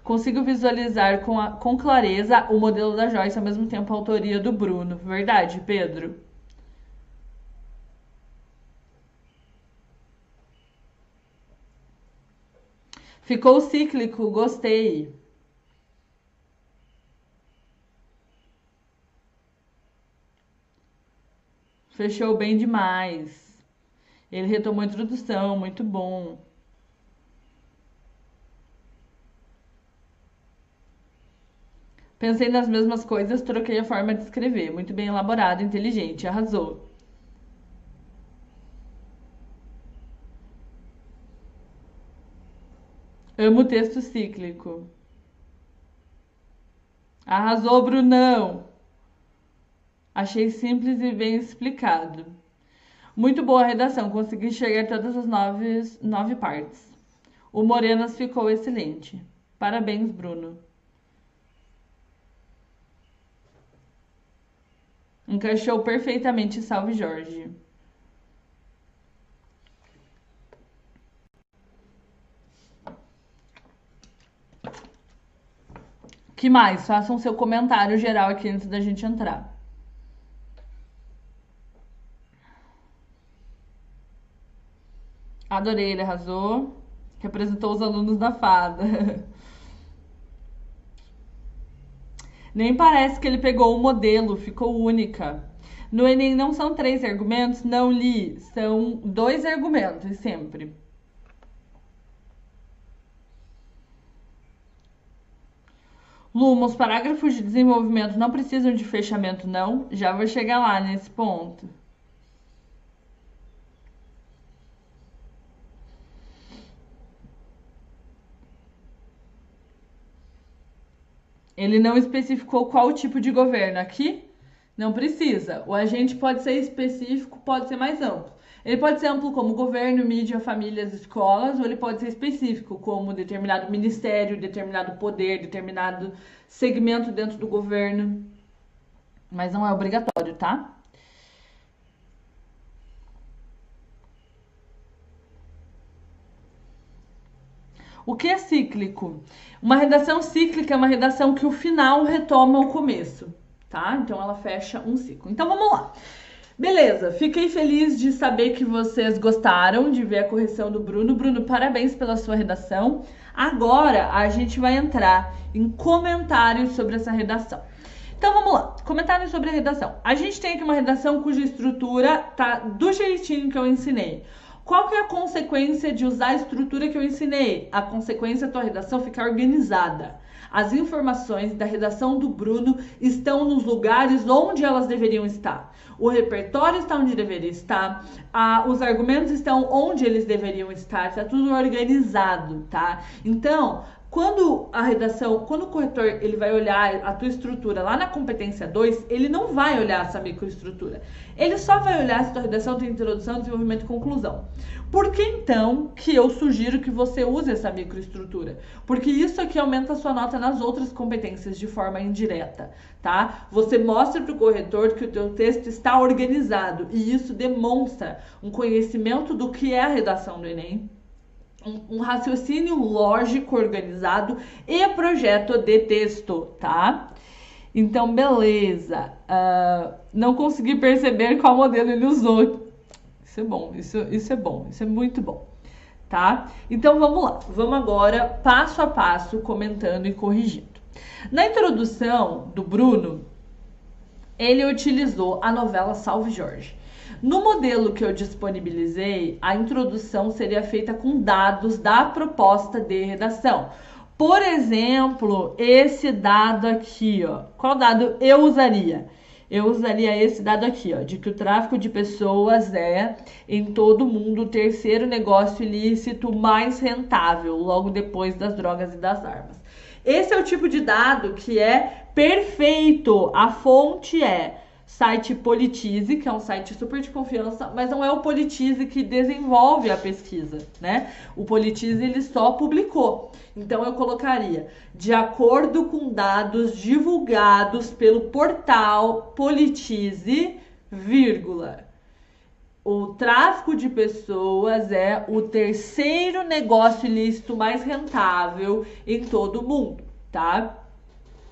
Consigo visualizar com clareza o modelo da Joyce, ao mesmo tempo a autoria do Bruno. Verdade, Pedro? Ficou cíclico, gostei. Fechou bem demais. Ele retomou a introdução, muito bom. Pensei nas mesmas coisas, troquei a forma de escrever. Muito bem elaborado, inteligente, arrasou. Amo o texto cíclico. Arrasou, Brunão. Achei simples e bem explicado. Muito boa a redação, consegui enxergar todas as nove partes. O Morenas ficou excelente. Parabéns, Bruno. Encaixou perfeitamente, salve Jorge. Que mais? Façam seu comentário geral aqui antes da gente entrar. Adorei, ele arrasou. Representou os alunos da fada. Nem parece que ele pegou o modelo, ficou única. No Enem não são 3 argumentos? Não li. São 2 argumentos, sempre. Luma, os parágrafos de desenvolvimento não precisam de fechamento, não? Já vou chegar lá nesse ponto. Ele não especificou qual tipo de governo. Aqui, não precisa. O agente pode ser específico, pode ser mais amplo. Ele pode ser amplo como governo, mídia, famílias, escolas, ou ele pode ser específico como determinado ministério, determinado poder, determinado segmento dentro do governo. Mas não é obrigatório, tá? O que é cíclico? Uma redação cíclica é uma redação que o final retoma o começo, tá? Então ela fecha um ciclo. Então vamos lá. Beleza, fiquei feliz de saber que vocês gostaram de ver a correção do Bruno. Bruno, parabéns pela sua redação. Agora a gente vai entrar em comentários sobre essa redação. Então vamos lá, comentários sobre a redação. A gente tem aqui uma redação cuja estrutura tá do jeitinho que eu ensinei. Qual que é a consequência de usar a estrutura que eu ensinei? A consequência é a tua redação ficar organizada. As informações da redação do Bruno estão nos lugares onde elas deveriam estar. O repertório está onde deveria estar, os argumentos estão onde eles deveriam estar, está tudo organizado, tá? Então, quando o corretor ele vai olhar a tua estrutura lá na competência 2, ele não vai olhar essa microestrutura. Ele só vai olhar se a tua redação tem introdução, desenvolvimento e conclusão. Por que então que eu sugiro que você use essa microestrutura? Porque isso aqui aumenta a sua nota nas outras competências de forma indireta, tá? Você mostra para o corretor que o teu texto está organizado e isso demonstra um conhecimento do que é a redação do Enem, um raciocínio lógico organizado e projeto de texto, tá? Então, beleza. Não consegui perceber qual modelo ele usou. Isso é bom, isso é bom, isso é muito bom, tá? Então, vamos lá. Vamos agora, passo a passo, comentando e corrigindo. Na introdução do Bruno, ele utilizou a novela Salve Jorge. No modelo que eu disponibilizei, a introdução seria feita com dados da proposta de redação. Por exemplo, esse dado aqui, ó. Qual dado eu usaria? Eu usaria esse dado aqui, ó, de que o tráfico de pessoas é, em todo mundo, o terceiro negócio ilícito mais rentável, logo depois das drogas e das armas. Esse é o tipo de dado que é perfeito. A fonte é site Politize, que é um site super de confiança, mas não é o Politize que desenvolve a pesquisa, né? O Politize, ele só publicou. Então, eu colocaria, de acordo com dados divulgados pelo portal Politize, vírgula. O tráfico de pessoas é o terceiro negócio ilícito mais rentável em todo o mundo, tá?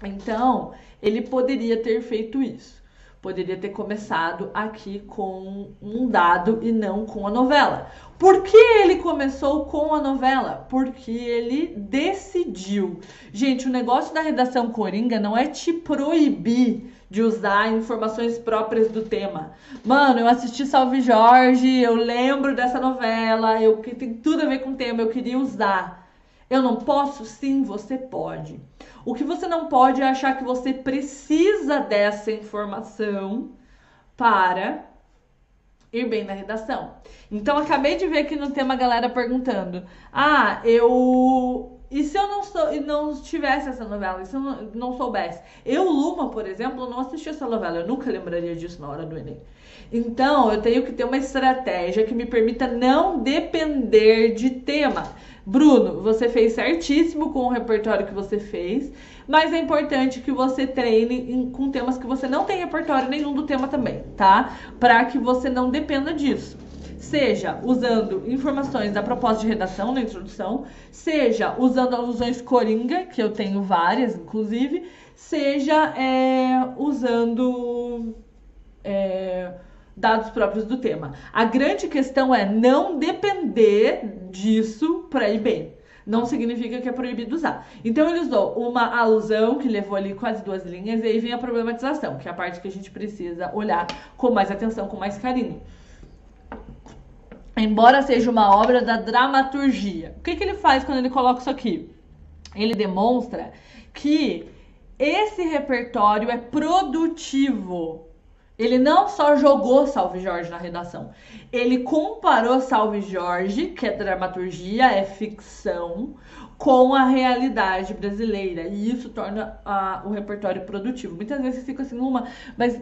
Então, ele poderia ter feito isso. Poderia ter começado aqui com um dado e não com a novela. Por que ele começou com a novela? Porque ele decidiu. Gente, o negócio da redação coringa não é te proibir de usar informações próprias do tema. Mano, eu assisti Salve Jorge, eu lembro dessa novela, que tem tudo a ver com o tema, eu queria usar. Eu não posso? Sim, você pode. O que você não pode é achar que você precisa dessa informação para ir bem na redação. Então, acabei de ver aqui no tema a galera perguntando: e se eu não tivesse essa novela? E se eu não soubesse? Eu, Luma, por exemplo, não assisti essa novela. Eu nunca lembraria disso na hora do Enem. Então, eu tenho que ter uma estratégia que me permita não depender de tema. Bruno, você fez certíssimo com o repertório que você fez, mas é importante que você treine com temas que você não tem repertório nenhum do tema também, tá? Para que você não dependa disso. Seja usando informações da proposta de redação na introdução, seja usando alusões coringa, que eu tenho várias, inclusive, seja usando dados próprios do tema. A grande questão é não depender disso para ir bem. Não significa que é proibido usar. Então ele usou uma alusão que levou ali quase 2 linhas, e aí vem a problematização, que é a parte que a gente precisa olhar com mais atenção, com mais carinho. Embora seja uma obra da dramaturgia. O que ele faz quando ele coloca isso aqui? Ele demonstra que esse repertório é produtivo. Ele não só jogou Salve Jorge na redação, ele comparou Salve Jorge, que é dramaturgia, é ficção, com a realidade brasileira. E isso torna o repertório produtivo. Muitas vezes você fica assim, mas,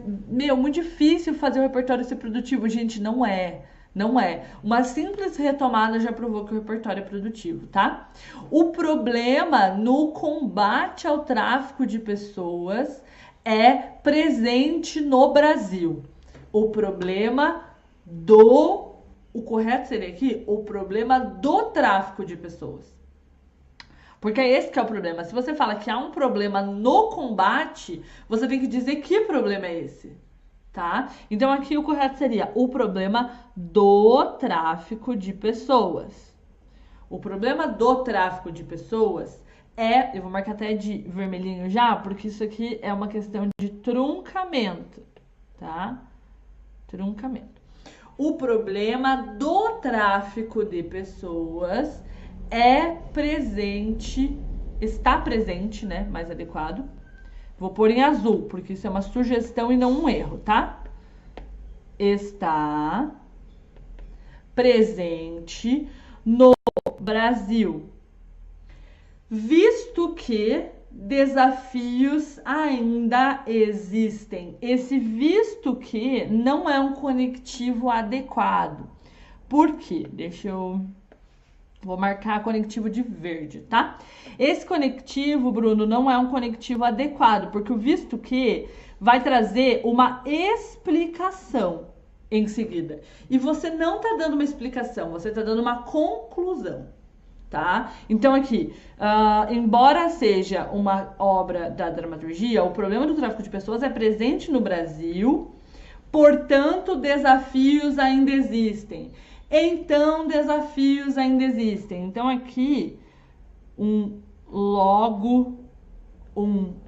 muito difícil fazer o repertório ser produtivo. Gente, não é. Não é. Uma simples retomada já provou que o repertório é produtivo, tá? O problema no combate ao tráfico de pessoas é presente no Brasil. O correto seria aqui, o problema do tráfico de pessoas. Porque é esse que é o problema. Se você fala que há um problema no combate, você tem que dizer que problema é esse, tá? Então aqui o correto seria o problema do tráfico de pessoas. O problema do tráfico de pessoas eu vou marcar até de vermelhinho já, porque isso aqui é uma questão de truncamento, tá? Truncamento. O problema do tráfico de pessoas está presente, né? Mais adequado. Vou pôr em azul, porque isso é uma sugestão e não um erro, tá? Está presente no Brasil, visto que desafios ainda existem. Esse visto que não é um conectivo adequado. Por quê? Vou marcar conectivo de verde, tá? Esse conectivo, Bruno, não é um conectivo adequado, porque o visto que vai trazer uma explicação em seguida. E você não tá dando uma explicação, você tá dando uma conclusão. Tá? Então aqui, embora seja uma obra da dramaturgia, o problema do tráfico de pessoas é presente no Brasil, portanto, desafios ainda existem. Então, desafios ainda existem. Então aqui,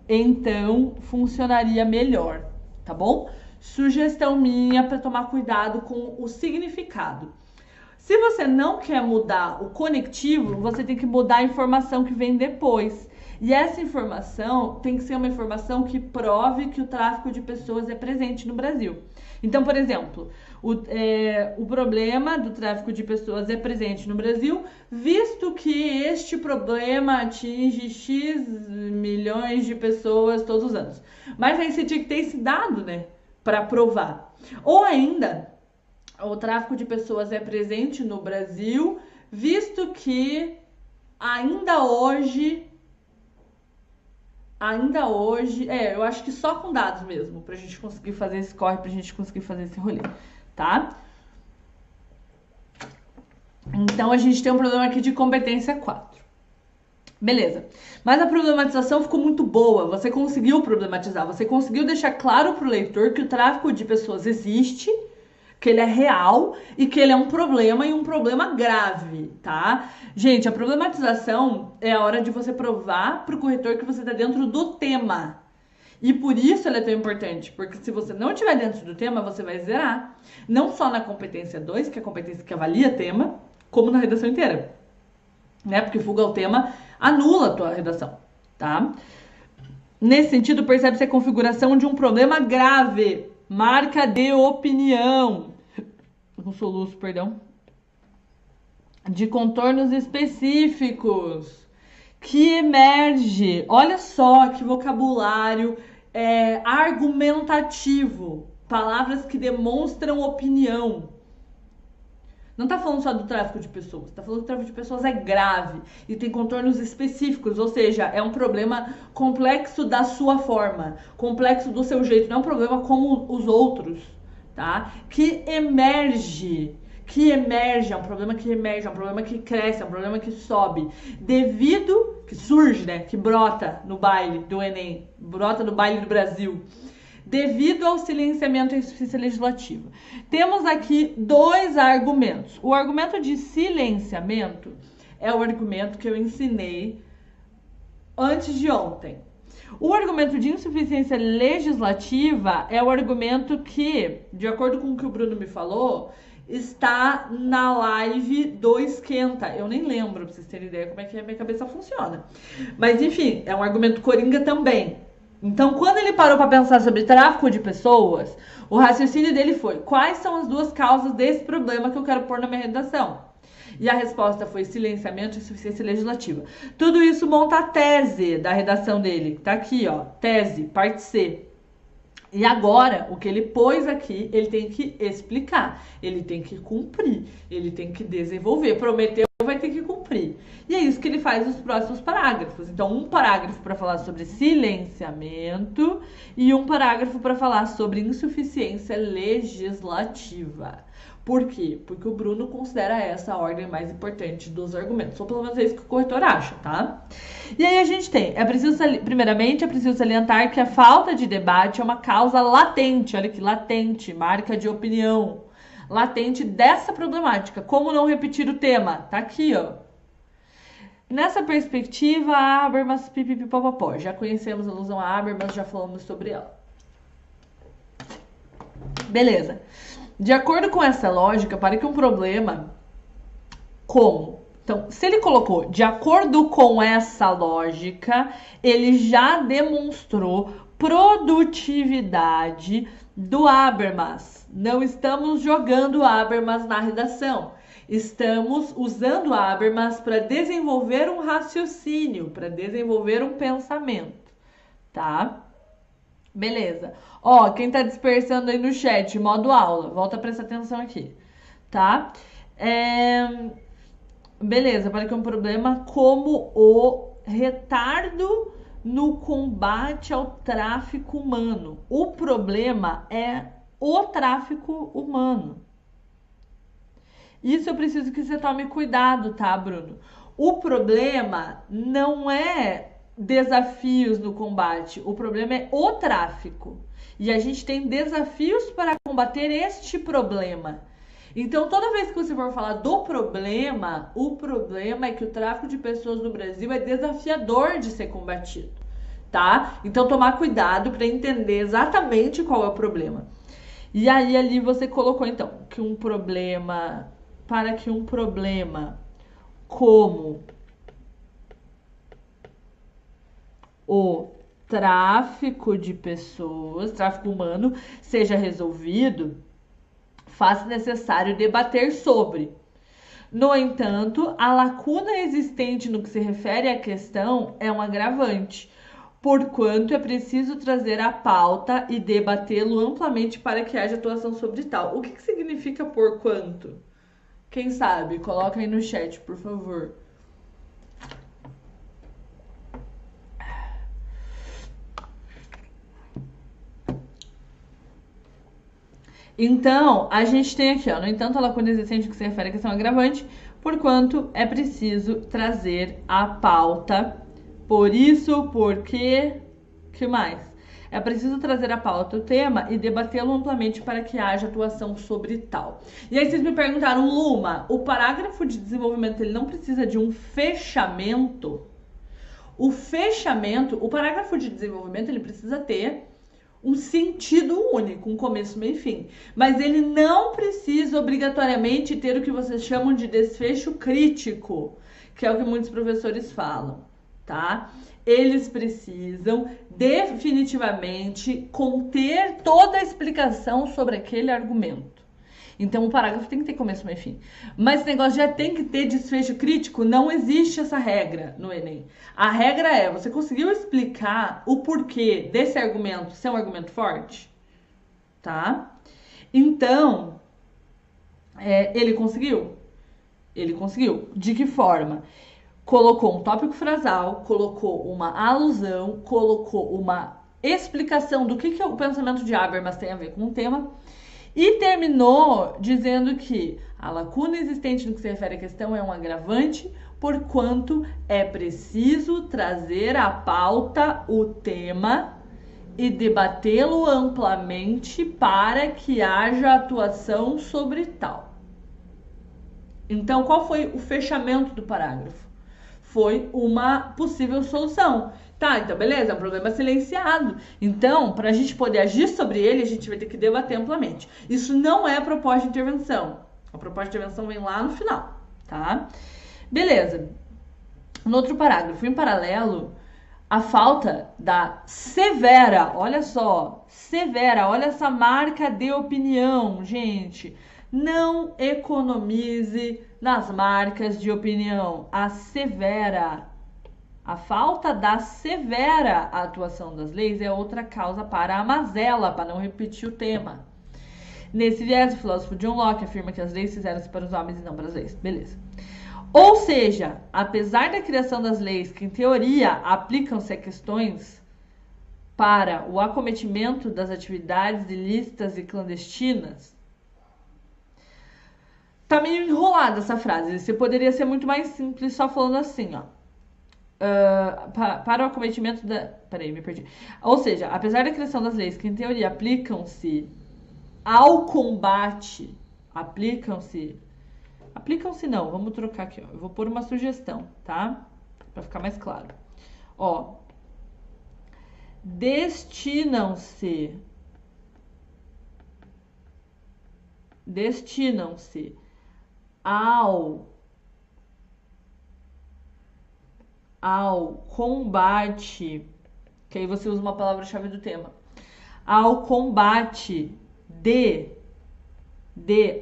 então funcionaria melhor, tá bom? Sugestão minha para tomar cuidado com o significado. Se você não quer mudar o conectivo, você tem que mudar a informação que vem depois. E essa informação tem que ser uma informação que prove que o tráfico de pessoas é presente no Brasil. Então, por exemplo, o problema do tráfico de pessoas é presente no Brasil, visto que este problema atinge X milhões de pessoas todos os anos. Mas aí você tinha que ter esse dado, né, para provar. Ou ainda, o tráfico de pessoas é presente no Brasil, visto que ainda hoje, eu acho que só com dados mesmo, pra gente conseguir fazer esse corre, pra gente conseguir fazer esse rolê, tá? Então, a gente tem um problema aqui de competência 4. Beleza. Mas a problematização ficou muito boa. Você conseguiu problematizar. Você conseguiu deixar claro para o leitor que o tráfico de pessoas existe, que ele é real e que ele é um problema e um problema grave, tá? Gente, a problematização é a hora de você provar para o corretor que você está dentro do tema. E por isso ela é tão importante, porque se você não estiver dentro do tema, você vai zerar. Não só na competência 2, que é a competência que avalia tema, como na redação inteira. Né? Porque fuga ao tema anula a tua redação, tá? Nesse sentido, percebe-se a configuração de um problema grave. Marca de opinião. Um soluço, perdão. De contornos específicos. Que emerge. Olha só que vocabulário argumentativo. Palavras que demonstram opinião. Não tá falando só do tráfico de pessoas, tá falando que o tráfico de pessoas é grave e tem contornos específicos, ou seja, é um problema complexo da sua forma, complexo do seu jeito, não é um problema como os outros, tá? Que emerge, é um problema que emerge, é um problema que cresce, é um problema que sobe, que surge, né? Que brota no baile do Enem, brota no baile do Brasil. Devido ao silenciamento e insuficiência legislativa. Temos aqui dois argumentos. O argumento de silenciamento é o argumento que eu ensinei antes de ontem. O argumento de insuficiência legislativa é o argumento que, de acordo com o que o Bruno me falou, está na live do Esquenta. Eu nem lembro, pra vocês terem ideia como é que a minha cabeça funciona. Mas, enfim, é um argumento coringa também. Então, quando ele parou para pensar sobre tráfico de pessoas, o raciocínio dele foi: quais são as duas causas desse problema que eu quero pôr na minha redação? E a resposta foi silenciamento e insuficiência legislativa. Tudo isso monta a tese da redação dele. Tá aqui, ó, tese, parte C. E agora, o que ele pôs aqui, ele tem que explicar, ele tem que cumprir, ele tem que desenvolver. Prometeu, vai ter que cumprir. E é isso que ele faz nos próximos parágrafos. Então, um parágrafo para falar sobre silenciamento e um parágrafo para falar sobre insuficiência legislativa. Por quê? Porque o Bruno considera essa a ordem mais importante dos argumentos. Ou pelo menos é isso que o corretor acha, tá? E aí a gente tem, primeiramente, é preciso salientar que a falta de debate é uma causa latente. Olha que latente, marca de opinião. Latente dessa problemática. Como não repetir o tema? Tá aqui, ó. Nessa perspectiva, Habermas, pipipipopopó. Já conhecemos a alusão a Habermas, já falamos sobre ela. Beleza. De acordo com essa lógica, para que um problema como? Então, se ele colocou de acordo com essa lógica, ele já demonstrou produtividade do Habermas. Não estamos jogando Habermas na redação. Estamos usando Habermas para desenvolver um raciocínio, para desenvolver um pensamento, tá? Beleza. Ó, quem tá dispersando aí no chat, modo aula, volta a prestar atenção aqui, tá? Beleza, para que um problema como o retardo no combate ao tráfico humano. O problema é o tráfico humano. Isso eu preciso que você tome cuidado, tá, Bruno? O problema não é desafios no combate, o problema é o tráfico. E a gente tem desafios para combater este problema. Então, toda vez que você for falar do problema, o problema é que o tráfico de pessoas no Brasil é desafiador de ser combatido, tá? Então, tomar cuidado para entender exatamente qual é o problema. E aí, ali você colocou, então, que um problema, para que um problema como o tráfico de pessoas, tráfico humano, seja resolvido, faz necessário debater sobre. No entanto, a lacuna existente no que se refere à questão é um agravante, porquanto é preciso trazer a pauta e debatê-lo amplamente para que haja atuação sobre tal. O que significa porquanto? Quem sabe? Coloca aí no chat, por favor. Então, a gente tem aqui, ó, no entanto, a lacuna existente que se refere à questão agravante, porquanto é preciso trazer a pauta. Por isso, porque... que mais? É preciso trazer à pauta o tema e debatê-lo amplamente para que haja atuação sobre tal. E aí vocês me perguntaram, Luma, o parágrafo de desenvolvimento ele não precisa de um fechamento? O parágrafo de desenvolvimento ele precisa ter um sentido único, um começo, meio e fim. Mas ele não precisa obrigatoriamente ter o que vocês chamam de desfecho crítico, que é o que muitos professores falam, tá? Eles precisam definitivamente conter toda a explicação sobre aquele argumento. Então, o parágrafo tem que ter começo, meio e fim. Mas esse negócio já tem que ter desfecho crítico, não existe essa regra no Enem. A regra é, você conseguiu explicar o porquê desse argumento ser um argumento forte? Tá? Então, ele conseguiu? Ele conseguiu. De que forma? Colocou um tópico frasal, colocou uma alusão, colocou uma explicação do que o pensamento de Habermas tem a ver com o tema e terminou dizendo que a lacuna existente no que se refere à questão é um agravante, porquanto é preciso trazer à pauta o tema e debatê-lo amplamente para que haja atuação sobre tal. Então, qual foi o fechamento do parágrafo? Foi uma possível solução. Tá, então beleza, é um problema silenciado. Então, para a gente poder agir sobre ele, a gente vai ter que debater amplamente. Isso não é a proposta de intervenção. A proposta de intervenção vem lá no final, tá? Beleza. No outro parágrafo, em paralelo, a falta da severa, olha só, severa, olha essa marca de opinião, gente. Não economize nas marcas de opinião. A severa, a falta da severa atuação das leis é outra causa para a mazela, para não repetir o tema. Nesse viés, o filósofo John Locke afirma que as leis fizeram-se para os homens e não para as leis. Beleza. Ou seja, apesar da criação das leis, que em teoria aplicam-se a questões para o acometimento das atividades ilícitas e clandestinas, tá meio enrolada essa frase. Você poderia ser muito mais simples só falando assim, ó. Para o acometimento da... Peraí, me perdi. Ou seja, apesar da criação das leis que em teoria aplicam-se ao combate, aplicam-se não, vamos trocar aqui, ó. Eu vou pôr uma sugestão, tá? Pra ficar mais claro. Ó, destinam-se ao combate, que aí você usa uma palavra-chave do tema, ao combate de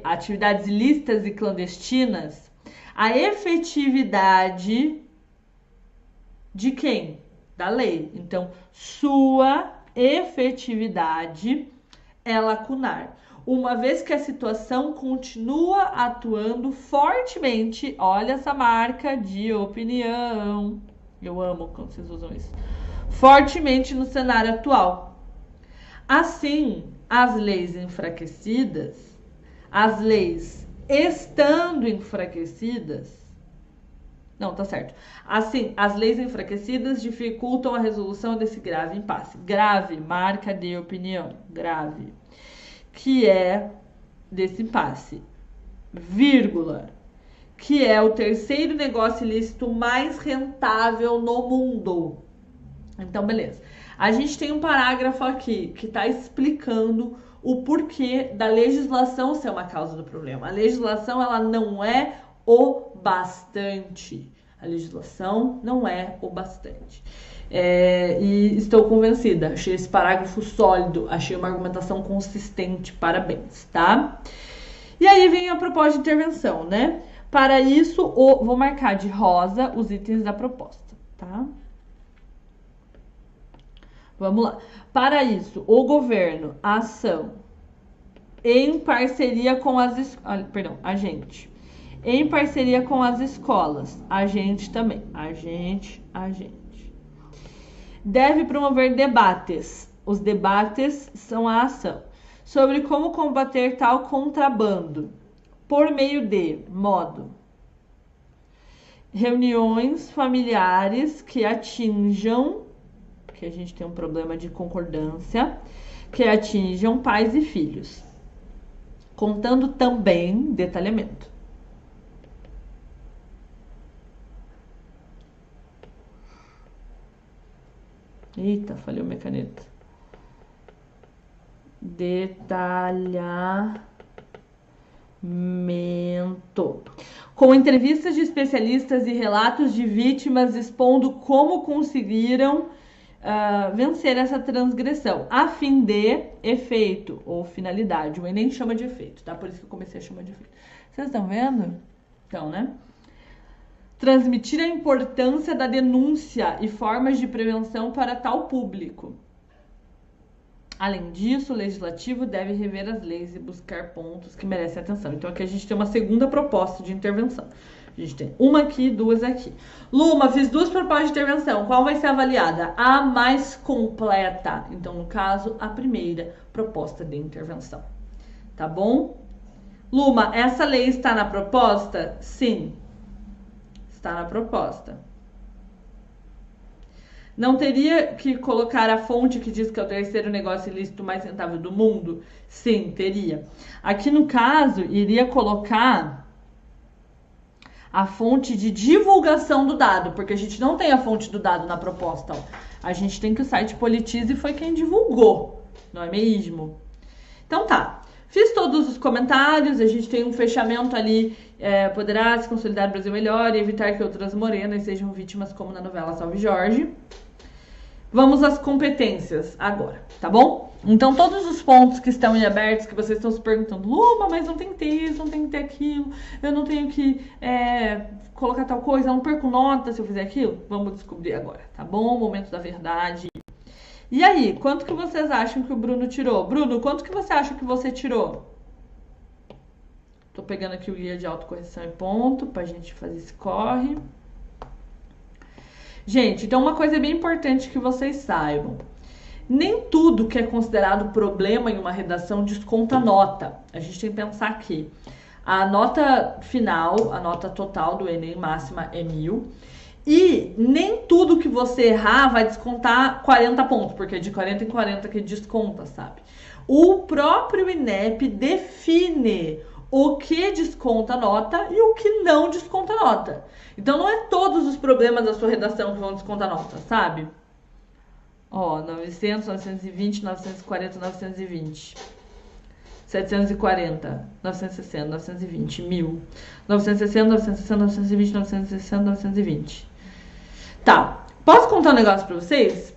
atividades ilícitas e clandestinas, a efetividade de quem? Da lei. Então, sua efetividade é lacunar. Uma vez que a situação continua atuando fortemente, olha essa marca de opinião. Eu amo quando vocês usam isso. Fortemente no cenário atual. Assim, as leis enfraquecidas, as leis estando enfraquecidas, não, tá certo. Assim, as leis enfraquecidas dificultam a resolução desse grave impasse. Grave, marca de opinião, grave. Que é desse impasse, vírgula, que é o terceiro negócio ilícito mais rentável no mundo. Então, beleza. A gente tem um parágrafo aqui que está explicando o porquê da legislação ser uma causa do problema. A legislação, ela não é o bastante. A legislação não é o bastante. E estou convencida. Achei esse parágrafo sólido. Achei uma argumentação consistente. Parabéns, tá? E aí vem a proposta de intervenção, né? Para isso, vou marcar de rosa os itens da proposta, tá? Vamos lá. Para isso, o governo, a ação, em parceria com a gente. Em parceria com as escolas, a gente também. A gente. Deve promover debates. Os debates são a ação. sobre como combater tal contrabando por meio de modo reuniões familiares que atinjam, que a gente tem um problema de concordância, que atinjam pais e filhos, contando também detalhamento. Eita, falhou minha caneta. Detalhamento. Com entrevistas de especialistas e relatos de vítimas expondo como conseguiram vencer essa transgressão, a fim de efeito ou finalidade. O Enem chama de efeito, tá? Por isso que eu comecei a chamar de efeito. Vocês estão vendo? Então, né? Transmitir a importância da denúncia e formas de prevenção para tal público. Além disso, o legislativo deve rever as leis e buscar pontos que merecem atenção. Então, aqui a gente tem uma segunda proposta de intervenção. A gente tem uma aqui e duas aqui. Luma, fiz 2 propostas de intervenção. Qual vai ser avaliada? A mais completa. Então, no caso, a primeira proposta de intervenção. Tá bom? Luma, essa lei está na proposta? Sim. Está na proposta. Não teria que colocar a fonte que diz que é o terceiro negócio ilícito mais rentável do mundo? Sim, teria. Aqui no caso, iria colocar a fonte de divulgação do dado, porque a gente não tem a fonte do dado na proposta. Ó. A gente tem que o site Politize foi quem divulgou, não é mesmo? Então tá. Fiz todos os comentários, a gente tem um fechamento ali, poderá se consolidar o Brasil melhor e evitar que outras morenas sejam vítimas como na novela Salve Jorge. Vamos às competências agora, tá bom? Então todos os pontos que estão em abertos, que vocês estão se perguntando, Luma, mas não tem que ter isso, não tem que ter aquilo, eu não tenho que colocar tal coisa, eu não perco nota se eu fizer aquilo, vamos descobrir agora, tá bom? Momento da verdade. E aí, quanto que vocês acham que o Bruno tirou? Bruno, quanto que você acha que você tirou? Tô pegando aqui o guia de autocorreção e ponto, pra gente fazer esse corre. Gente, então uma coisa bem importante que vocês saibam. Nem tudo que é considerado problema em uma redação desconta nota. A gente tem que pensar que a nota final, a nota total do Enem máxima é 1000. E nem tudo que você errar vai descontar 40 pontos, porque é de 40 em 40 que desconta, sabe? O próprio INEP define o que desconta nota e o que não desconta nota. Então não é todos os problemas da sua redação que vão descontar nota, sabe? Ó, 900, 920, 940, 920. 740, 960, 920, 1000. 960, 960, 920, 960, 920. Tá, posso contar um negócio pra vocês?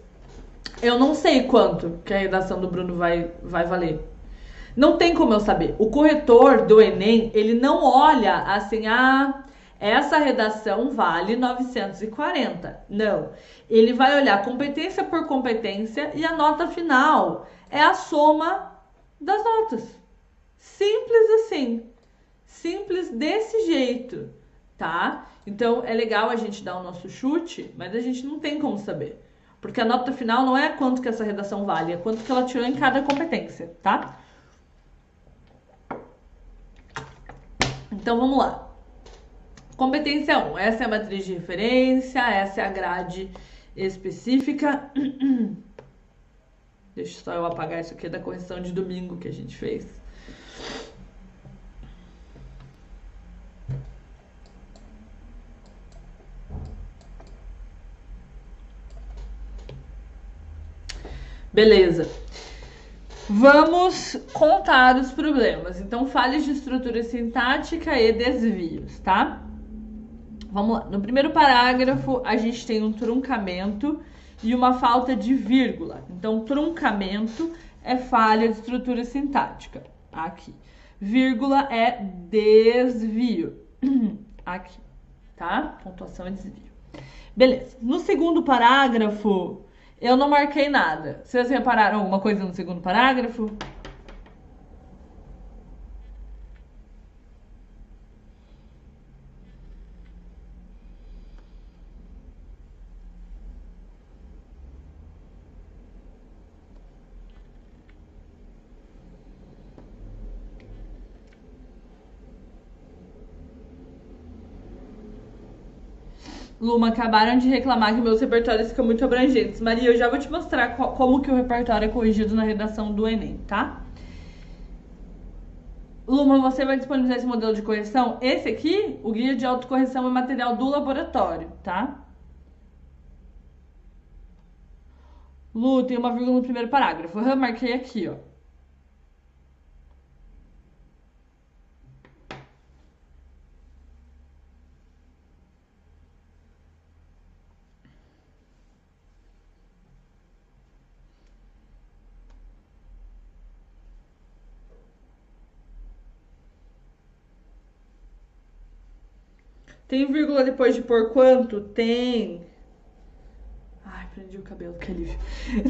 Eu não sei quanto que a redação do Bruno vai valer. Não tem como eu saber. O corretor do Enem, ele não olha assim, essa redação vale 940. Não. Ele vai olhar competência por competência e a nota final é a soma das notas. Simples assim. Simples desse jeito, tá? Então, é legal a gente dar o nosso chute, mas a gente não tem como saber. Porque a nota final não é quanto que essa redação vale, é quanto que ela tirou em cada competência, tá? Então, vamos lá. Competência 1. Essa é a matriz de referência, essa é a grade específica. Deixa só eu apagar isso aqui da correção de domingo que a gente fez. Beleza. Vamos contar os problemas. Então, falhas de estrutura sintática e desvios, tá? Vamos lá. No primeiro parágrafo, a gente tem um truncamento e uma falta de vírgula. Então, truncamento é falha de estrutura sintática. Aqui. Vírgula é desvio. Aqui, tá? Pontuação é desvio. Beleza. No segundo parágrafo, eu não marquei nada. Vocês repararam alguma coisa no segundo parágrafo? Luma, acabaram de reclamar que meus repertórios ficam muito abrangentes. Maria, eu já vou te mostrar como que o repertório é corrigido na redação do Enem, tá? Luma, você vai disponibilizar esse modelo de correção? Esse aqui, o guia de autocorreção é material do laboratório, tá? Lu, tem uma vírgula no primeiro parágrafo. Eu marquei aqui, ó. Tem vírgula depois de por quanto? Tem. Ai, prendi o cabelo, que alívio.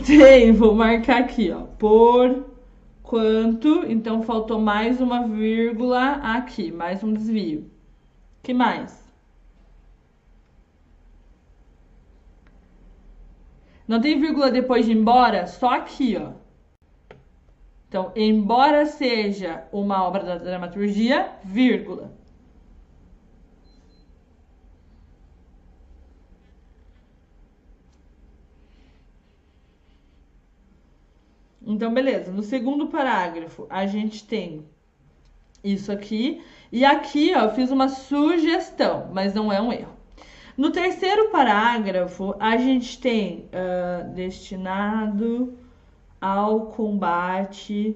Tem, vou marcar aqui, ó. Por quanto? Então faltou mais uma vírgula aqui, mais um desvio. Que mais? Não tem vírgula depois de embora? Só aqui, ó. Então, embora seja uma obra da dramaturgia, vírgula. Então, beleza. No segundo parágrafo, a gente tem isso aqui. E aqui, ó, eu fiz uma sugestão, mas não é um erro. No terceiro parágrafo, a gente tem destinado ao combate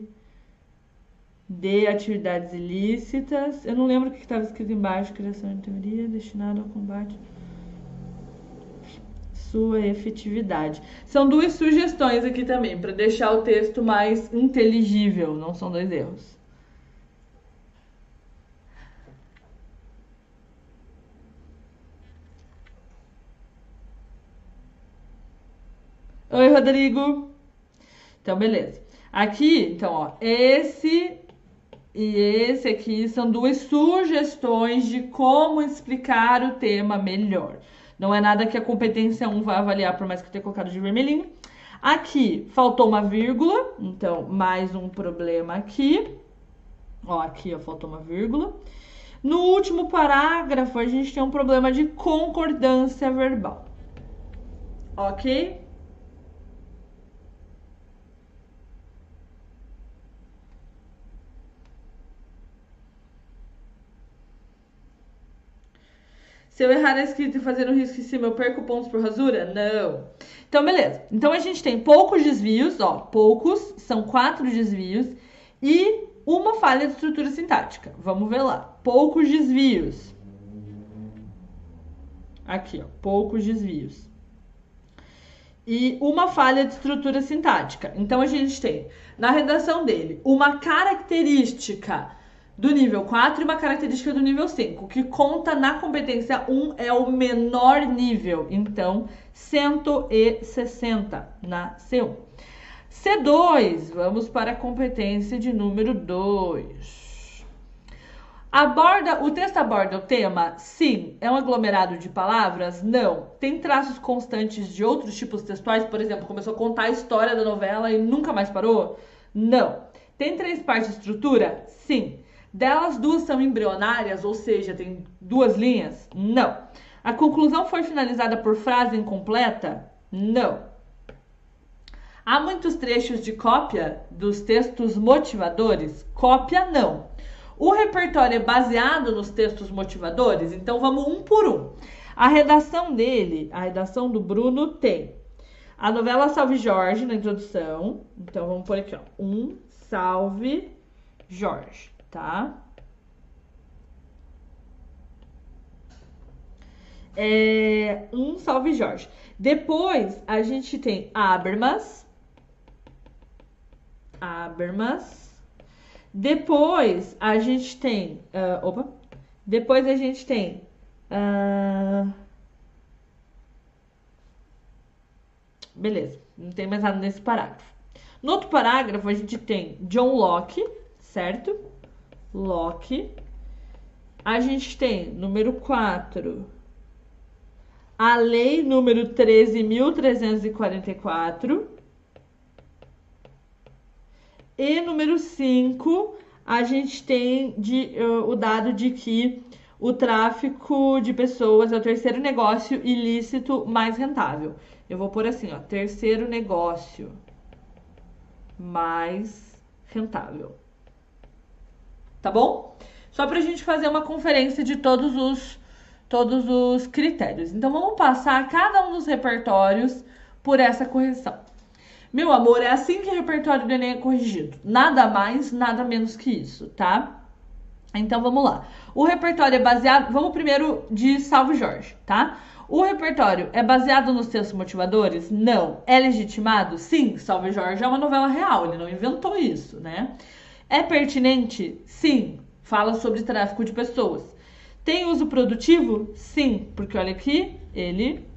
de atividades ilícitas. Eu não lembro o que estava escrito embaixo. Criação de teoria, destinado ao combate... sua efetividade. São duas sugestões aqui também, para deixar o texto mais inteligível, não são dois erros. Oi, Rodrigo. Então, beleza. Aqui, então, ó, esse e esse aqui são duas sugestões de como explicar o tema melhor. Não é nada que a competência 1 vai avaliar, por mais que eu tenha colocado de vermelhinho. Aqui, faltou uma vírgula, então, mais um problema aqui. Ó, aqui, ó, faltou uma vírgula. No último parágrafo, a gente tem um problema de concordância verbal. Ok? Se eu errar a escrita e fazer um risco em cima, eu perco pontos por rasura? Não. Então, beleza. Então, a gente tem poucos desvios, ó. Poucos, são 4 desvios. E uma falha de estrutura sintática. Vamos ver lá. Poucos desvios. Aqui, ó. Poucos desvios. E uma falha de estrutura sintática. Então, a gente tem, na redação dele, uma característica do nível 4 e uma característica do nível 5. O que conta na competência 1 é o menor nível. Então, 160 na C1. C2, vamos para a competência de número 2. O texto aborda o tema? Sim. É um aglomerado de palavras? Não. Tem traços constantes de outros tipos textuais? Por exemplo, começou a contar a história da novela e nunca mais parou? Não. Tem 3 partes de estrutura? Sim. Delas 2 são embrionárias, ou seja, tem 2 linhas? Não. A conclusão foi finalizada por frase incompleta? Não. Há muitos trechos de cópia dos textos motivadores? Cópia, não. O repertório é baseado nos textos motivadores? Então vamos um por um. A redação dele, a redação do Bruno tem a novela Salve Jorge na introdução. Então vamos por aqui, ó. Salve Jorge, tá? Salve Jorge. Depois a gente tem Habermas. Depois a gente tem... Depois a gente tem... Beleza, não tem mais nada nesse parágrafo. No outro parágrafo a gente tem John Locke, certo? Locke. A gente tem, número 4, a lei número 13.344. E número 5, a gente tem o dado de que O tráfico de pessoas é o terceiro negócio ilícito mais rentável. Eu vou pôr assim, ó, terceiro negócio mais rentável. Tá bom? Só pra gente fazer uma conferência de todos os critérios. Então, vamos passar cada um dos repertórios por essa correção. Meu amor, é assim que o repertório do Enem é corrigido. Nada mais, nada menos que isso, tá? Então, vamos lá. O repertório é baseado... Vamos primeiro de Salve Jorge, tá? O repertório é baseado nos textos motivadores? Não. É legitimado? Sim. Salve Jorge é uma novela real, ele não inventou isso, né? É pertinente? Sim. Fala sobre tráfico de pessoas. Tem uso produtivo? Sim. Porque olha aqui, ele...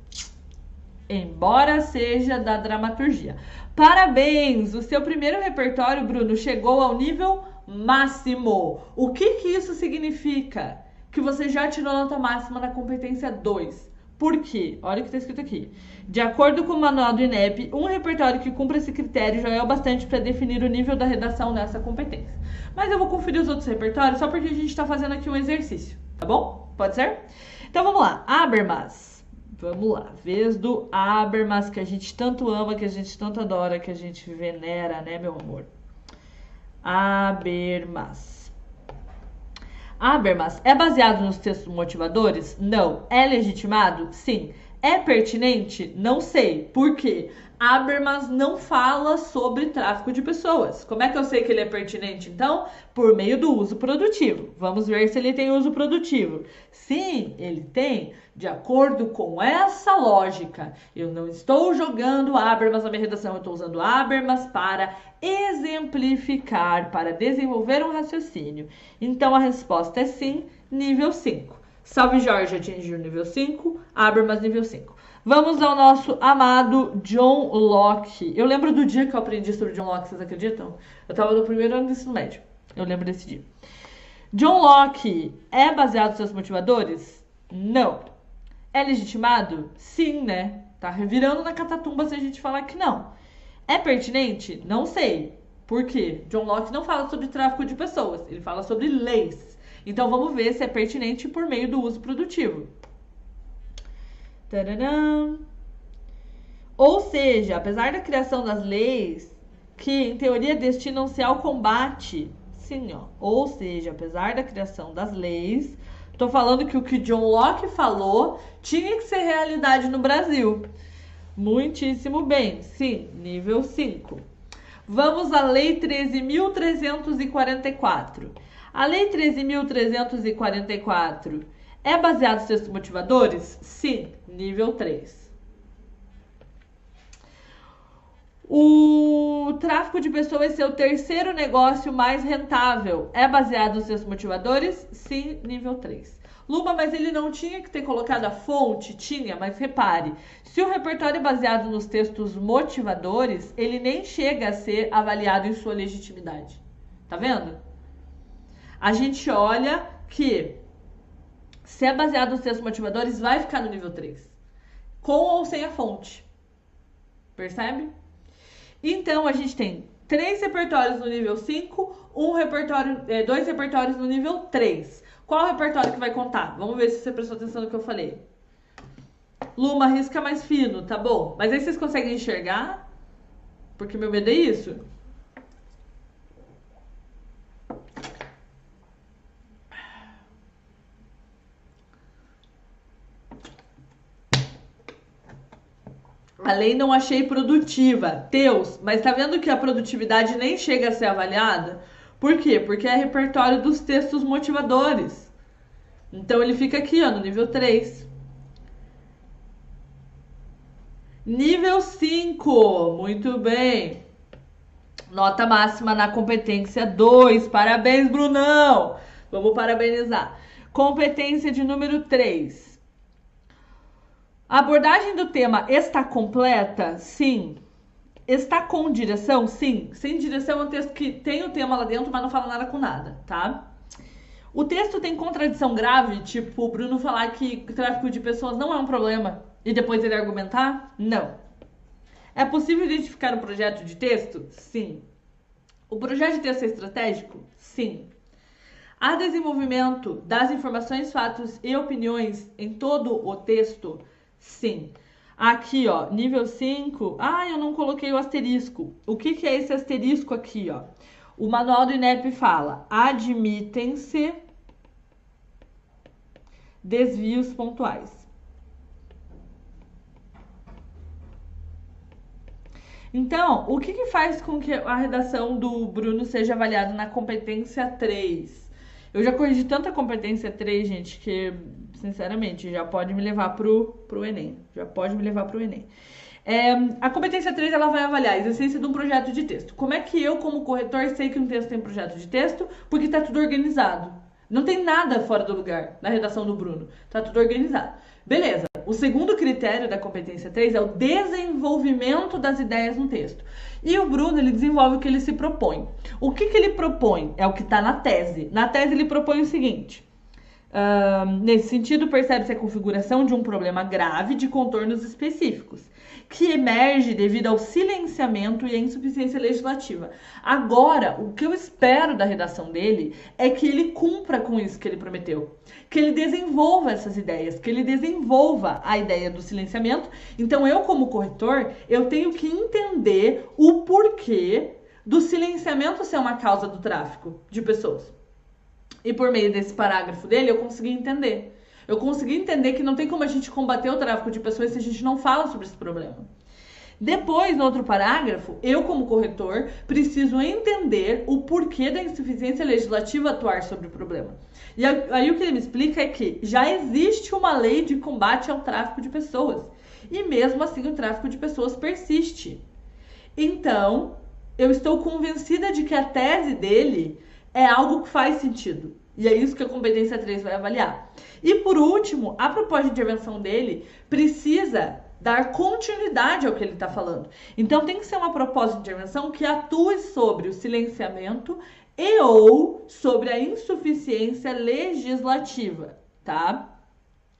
Embora seja da dramaturgia. Parabéns! O seu primeiro repertório, Bruno, chegou ao nível máximo. O que isso significa? Que você já tirou nota máxima na competência 2. Por quê? Olha o que está escrito aqui. De acordo com o manual do INEP, um repertório que cumpra esse critério já é o bastante para definir o nível da redação nessa competência. Mas eu vou conferir os outros repertórios só porque a gente está fazendo aqui um exercício, tá bom? Pode ser? Então vamos lá. Habermas. Vamos lá. Vez do Habermas, que a gente tanto ama, que a gente tanto adora, que a gente venera, né, meu amor? Habermas. Habermas é baseado nos textos motivadores? Não. É legitimado? Sim. É pertinente? Não sei. Por quê? Habermas não fala sobre tráfico de pessoas. Como é que eu sei que ele é pertinente, então? Por meio do uso produtivo. Vamos ver se ele tem uso produtivo. Sim, ele tem. De acordo com essa lógica, eu não estou jogando Habermas na minha redação, eu estou usando Habermas para exemplificar, para desenvolver um raciocínio. Então, a resposta é sim, nível 5. Salve Jorge atingiu nível 5, Habermas nível 5. Vamos ao nosso amado John Locke. Eu lembro do dia que eu aprendi sobre John Locke, vocês acreditam? Eu estava no primeiro ano do ensino médio. Eu lembro desse dia. John Locke é baseado nos seus motivadores? Não. É legitimado? Sim, né? Tá revirando na catatumba se a gente falar que não. É pertinente? Não sei. Por quê? John Locke não fala sobre tráfico de pessoas, ele fala sobre leis. Então vamos ver se é pertinente por meio do uso produtivo. Tadadam. Ou seja, apesar da criação das leis, que em teoria destinam-se ao combate, sim, ó. Ou seja, apesar da criação das leis, tô falando que o que John Locke falou tinha que ser realidade no Brasil. Muitíssimo bem, sim, nível 5. Vamos à Lei 13.344. A Lei 13.344 é baseada nos textos motivadores? Sim, nível 3. O tráfico de pessoas é seu terceiro negócio mais rentável. É baseado nos textos motivadores? Sim, nível 3. Luma, mas ele não tinha que ter colocado a fonte? Tinha, mas repare, se o repertório é baseado nos textos motivadores, ele nem chega a ser avaliado em sua legitimidade. Tá vendo? A gente olha que se é baseado nos textos motivadores, vai ficar no nível 3. Com ou sem a fonte. Percebe? Então, a gente tem 3 repertórios no nível 5, 2 repertórios no nível 3. Qual repertório que vai contar? Vamos ver se você prestou atenção no que eu falei. Luma, risca mais fino, tá bom. Mas aí vocês conseguem enxergar? Porque meu medo é isso. A lei não achei produtiva. Deus, mas tá vendo que a produtividade nem chega a ser avaliada? Por quê? Porque é repertório dos textos motivadores. Então ele fica aqui, ó, no nível 3. Nível 5. Muito bem. Nota máxima na competência 2. Parabéns, Brunão. Vamos parabenizar. Competência de número 3. A abordagem do tema está completa? Sim. Está com direção? Sim. Sem direção é um texto que tem o tema lá dentro, mas não fala nada com nada, tá? O texto tem contradição grave, tipo o Bruno falar que tráfico de pessoas não é um problema e depois ele argumentar? Não. É possível identificar um projeto de texto? Sim. O projeto de texto é estratégico? Sim. Há desenvolvimento das informações, fatos e opiniões em todo o texto? Sim. Aqui, ó, nível 5. Ah, eu não coloquei o asterisco. O que é esse asterisco aqui, ó? O manual do INEP fala: admitem-se desvios pontuais. Então, o que faz com que a redação do Bruno seja avaliada na competência 3? Eu já corrigi tanta competência 3, gente, que, sinceramente, já pode me levar pro Enem. Já pode me levar pro Enem. A competência 3, ela vai avaliar a existência de um projeto de texto. Como é que eu, como corretor, sei que um texto tem projeto de texto? Porque tá tudo organizado. Não tem nada fora do lugar na redação do Bruno. Tá tudo organizado. Beleza. O segundo critério da competência 3 é o desenvolvimento das ideias no texto. E o Bruno, ele desenvolve o que ele se propõe. O que ele propõe é o que está na tese. Na tese, ele propõe o seguinte. Nesse sentido, percebe-se a configuração de um problema grave de contornos específicos, que emerge devido ao silenciamento e à insuficiência legislativa. Agora, o que eu espero da redação dele é que ele cumpra com isso que ele prometeu, que ele desenvolva essas ideias, que ele desenvolva a ideia do silenciamento. Então, eu, como corretor, eu tenho que entender o porquê do silenciamento ser uma causa do tráfico de pessoas. E por meio desse parágrafo dele, eu consegui entender. Eu consegui entender que não tem como a gente combater o tráfico de pessoas se a gente não fala sobre esse problema. Depois, no outro parágrafo, eu, como corretor, preciso entender o porquê da insuficiência legislativa atuar sobre o problema. E aí o que ele me explica é que já existe uma lei de combate ao tráfico de pessoas. E mesmo assim o tráfico de pessoas persiste. Então, eu estou convencida de que a tese dele é algo que faz sentido. E é isso que a competência 3 vai avaliar. E por último, a proposta de intervenção dele precisa dar continuidade ao que ele está falando. Então tem que ser uma proposta de intervenção que atue sobre o silenciamento e ou sobre a insuficiência legislativa, tá?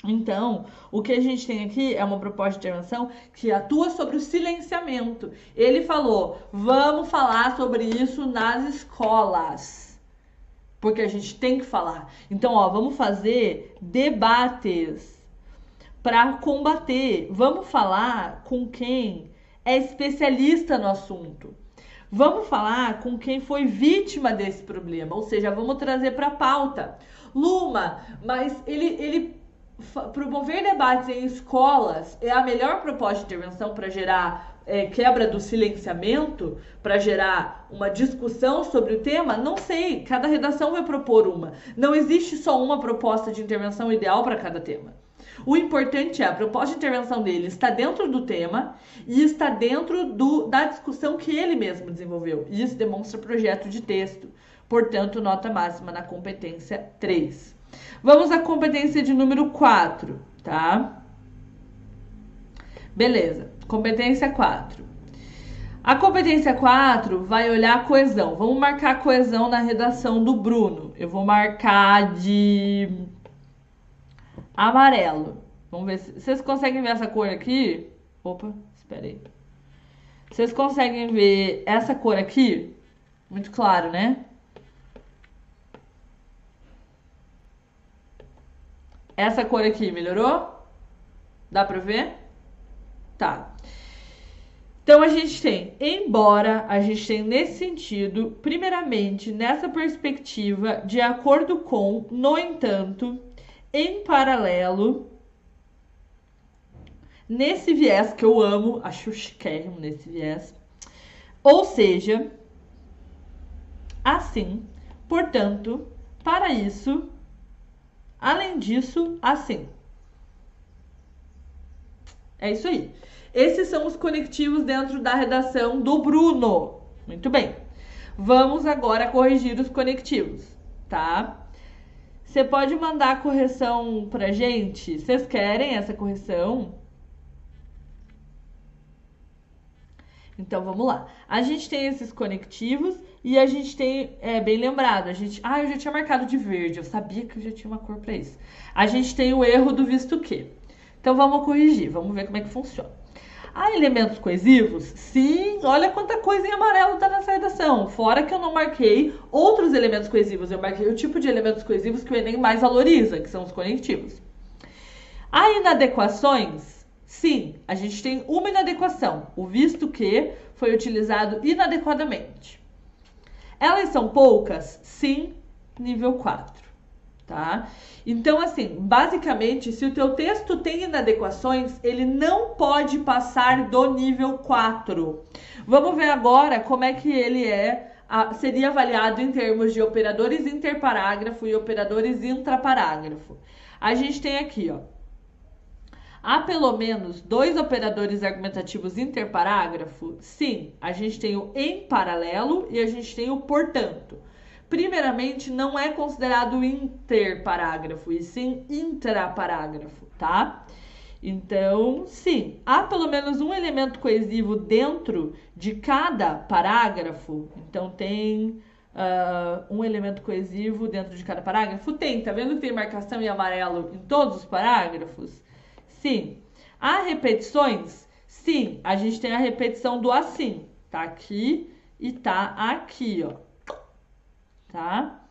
Então, o que a gente tem aqui é uma proposta de intervenção que atua sobre o silenciamento. Ele falou, vamos falar sobre isso nas escolas. Porque a gente tem que falar. Então, ó, vamos fazer debates para combater. Vamos falar com quem é especialista no assunto. Vamos falar com quem foi vítima desse problema. Ou seja, vamos trazer para a pauta. Luma, mas ele promover debates em escolas é a melhor proposta de intervenção para gerar quebra do silenciamento, para gerar uma discussão sobre o tema? Não sei, cada redação vai propor uma. Não existe só uma proposta de intervenção ideal para cada tema. O importante é a proposta de intervenção dele está dentro do tema e está dentro da discussão que ele mesmo desenvolveu. E isso demonstra projeto de texto. Portanto, nota máxima na competência 3. Vamos à competência de número 4, tá? Beleza, competência 4. A competência 4 vai olhar a coesão. Vamos marcar a coesão na redação do Bruno. Eu vou marcar de amarelo. Vamos ver se vocês conseguem ver essa cor aqui. Opa, espera aí. Vocês conseguem ver essa cor aqui? Muito claro, né? Essa cor aqui, melhorou? Dá pra ver? Tá. Então, a gente tem, embora a gente tenha nesse sentido, primeiramente, nessa perspectiva, de acordo com, no entanto, em paralelo, nesse viés que eu amo, acho chiquérrimo nesse viés, ou seja, assim, portanto, para isso, além disso, assim. É isso aí. Esses são os conectivos dentro da redação do Bruno. Muito bem. Vamos agora corrigir os conectivos, tá? Você pode mandar a correção pra gente? Vocês querem essa correção? Então, vamos lá. A gente tem esses conectivos e a gente tem, bem lembrado, eu já tinha marcado de verde, eu sabia que eu já tinha uma cor pra isso. A gente tem o erro do visto que. Então, vamos corrigir, vamos ver como é que funciona. Há elementos coesivos? Sim, olha quanta coisa em amarelo tá nessa redação. Fora que eu não marquei outros elementos coesivos, eu marquei o tipo de elementos coesivos que o Enem mais valoriza, que são os conectivos. Há inadequações? Sim, a gente tem uma inadequação, o visto que foi utilizado inadequadamente. Elas são poucas? Sim, nível 4. Tá? Então, assim, basicamente, se o teu texto tem inadequações, ele não pode passar do nível 4. Vamos ver agora como é que ele seria avaliado em termos de operadores interparágrafo e operadores intraparágrafo. A gente tem aqui, ó, há pelo menos 2 operadores argumentativos interparágrafo? Sim, a gente tem o em paralelo e a gente tem o portanto. Primeiramente, não é considerado interparágrafo, e sim intraparágrafo, tá? Então, sim, há pelo menos um elemento coesivo dentro de cada parágrafo. Então, tem um elemento coesivo dentro de cada parágrafo? Tem, tá vendo que tem marcação em amarelo em todos os parágrafos? Sim. Há repetições? Sim, a gente tem a repetição do assim. Tá aqui e tá aqui, ó. Tá?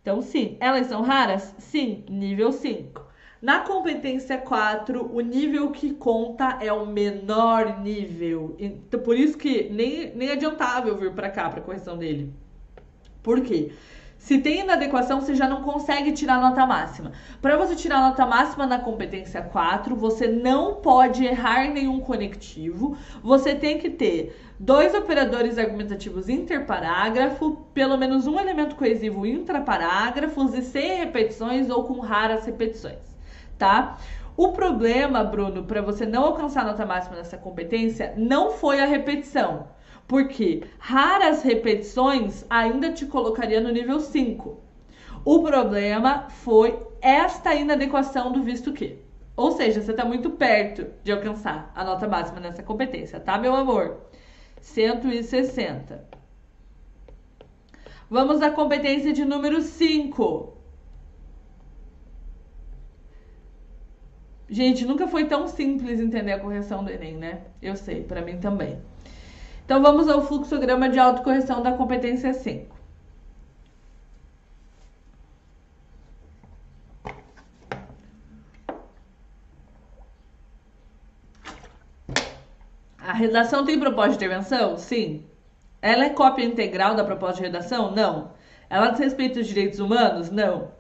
Então, sim. Elas são raras? Sim, nível 5. Na competência 4, o nível que conta é o menor nível. Então, por isso que nem adiantava eu vir pra cá, pra correção dele. Por quê? Se tem inadequação, você já não consegue tirar nota máxima. Para você tirar nota máxima na competência 4, você não pode errar nenhum conectivo. Você tem que ter 2 operadores argumentativos interparágrafo, pelo menos um elemento coesivo intraparágrafos e sem repetições ou com raras repetições, tá? O problema, Bruno, para você não alcançar nota máxima nessa competência, não foi a repetição. Porque raras repetições ainda te colocaria no nível 5. O problema foi esta inadequação do visto que. Ou seja, você está muito perto de alcançar a nota máxima nessa competência, tá, meu amor? 160. Vamos à competência de número 5. Gente, nunca foi tão simples entender a correção do Enem, né? Eu sei, para mim também. Então, vamos ao fluxograma de autocorreção da competência 5. A redação tem proposta de intervenção? Sim. Ela é cópia integral da proposta de redação? Não. Ela diz respeito aos direitos humanos? Não.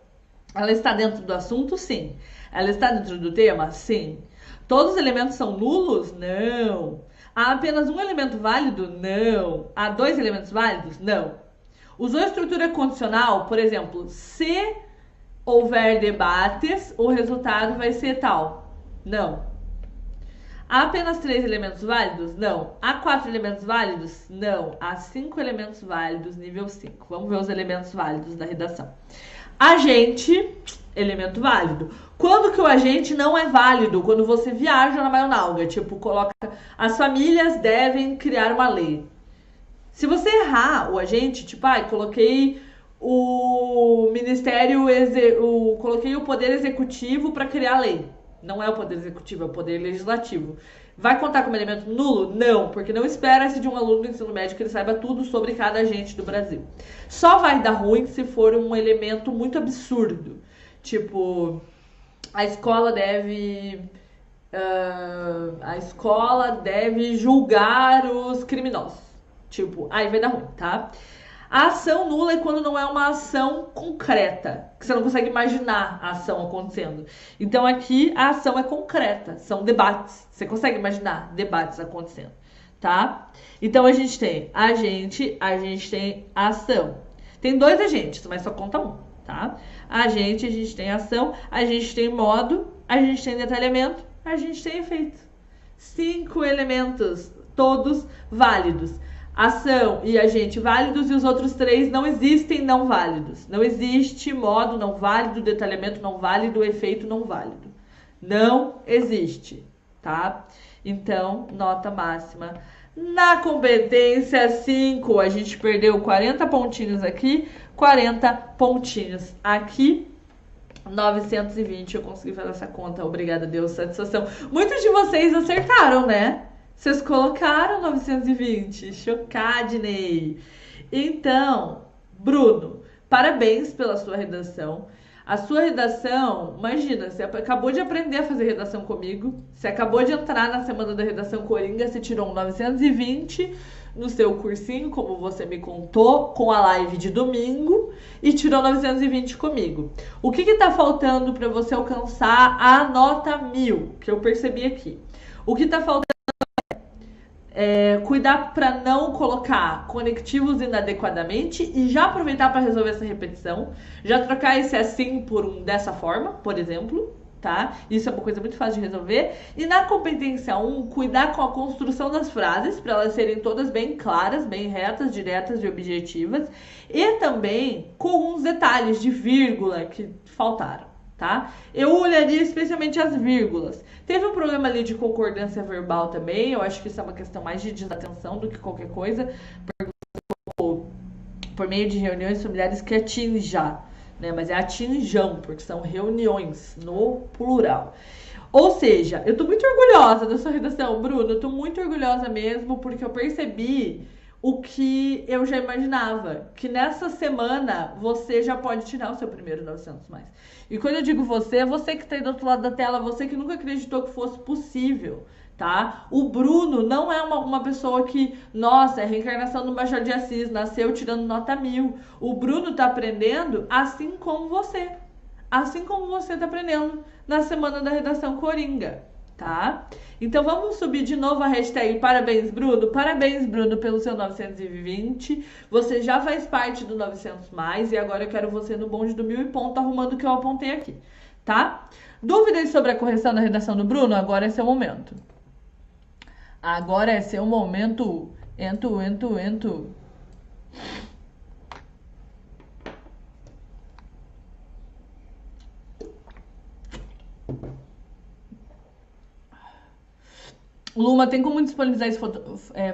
Ela está dentro do assunto? Sim. Ela está dentro do tema? Sim. Todos os elementos são nulos? Não. Há apenas um elemento válido? Não. Há 2 elementos válidos? Não. Usou estrutura condicional? Por exemplo, se houver debates, o resultado vai ser tal. Não. Há apenas 3 elementos válidos? Não. Há 4 elementos válidos? Não. Há 5 elementos válidos, nível 5. Vamos ver os elementos válidos da redação. Agente, elemento válido. Quando que o agente não é válido? Quando você viaja na maionalga, tipo, coloca as famílias devem criar uma lei. Se você errar o agente, tipo, coloquei o ministério, coloquei o poder executivo para criar a lei. Não é o poder executivo, é o poder legislativo. Vai contar como elemento nulo? Não, porque não espera-se de um aluno do ensino médio que ele saiba tudo sobre cada agente do Brasil. Só vai dar ruim se for um elemento muito absurdo. Tipo, a escola deve julgar os criminosos. Tipo, aí vai dar ruim, tá? A ação nula é quando não é uma ação concreta, que você não consegue imaginar a ação acontecendo. Então aqui a ação é concreta, são debates. Você consegue imaginar debates acontecendo, tá? Então a gente tem agente, a gente tem ação. Tem 2 agentes, mas só conta um, tá? Agente, a gente tem ação, a gente tem modo, a gente tem detalhamento, a gente tem efeito. 5 elementos, todos válidos. Ação e agente válidos e os outros 3 não existem não válidos. Não existe modo não válido, detalhamento não válido, efeito não válido. Não existe, tá? Então, nota máxima. Na competência 5, a gente perdeu 40 pontinhos aqui, 40 pontinhos aqui. 920, eu consegui fazer essa conta, obrigada a Deus, satisfação. Muitos de vocês acertaram, né? Vocês colocaram 920, chocadinei. Então, Bruno, parabéns pela sua redação. A sua redação, imagina, você acabou de aprender a fazer redação comigo, você acabou de entrar na semana da redação Coringa, você tirou um 920 no seu cursinho, como você me contou, com a live de domingo, e tirou 920 comigo. O que tá faltando para você alcançar a nota 1000, que eu percebi aqui? O que tá faltando cuidar para não colocar conectivos inadequadamente e já aproveitar para resolver essa repetição, já trocar esse assim por um dessa forma, por exemplo, tá? Isso é uma coisa muito fácil de resolver. E na competência 1, cuidar com a construção das frases para elas serem todas bem claras, bem retas, diretas e objetivas, e também com uns detalhes de vírgula que faltaram. Tá? Eu olharia especialmente as vírgulas. Teve um problema ali de concordância verbal também. Eu acho que isso é uma questão mais de desatenção do que qualquer coisa. Por meio de reuniões familiares que atinja, né? Mas é atinjam, porque são reuniões no plural. Ou seja, eu tô muito orgulhosa da sua redação, Bruno. Eu tô muito orgulhosa mesmo, porque eu percebi o que eu já imaginava, que nessa semana você já pode tirar o seu primeiro 900 mais. E quando eu digo você, é você que está aí do outro lado da tela, você que nunca acreditou que fosse possível, tá? O Bruno não é uma pessoa que, nossa, é a reencarnação do Machado de Assis, nasceu tirando nota 1000. O Bruno tá aprendendo assim como você. Assim como você tá aprendendo na semana da redação Coringa, tá? Então vamos subir de novo a hashtag parabéns, Bruno. Parabéns, Bruno, pelo seu 920. Você já faz parte do 900 mais e agora eu quero você no bonde do 1000 e ponto, arrumando o que eu apontei aqui, tá? Dúvidas sobre a correção da redação do Bruno? Agora é seu momento. Agora é seu momento. Ento. Luma, tem como disponibilizar esse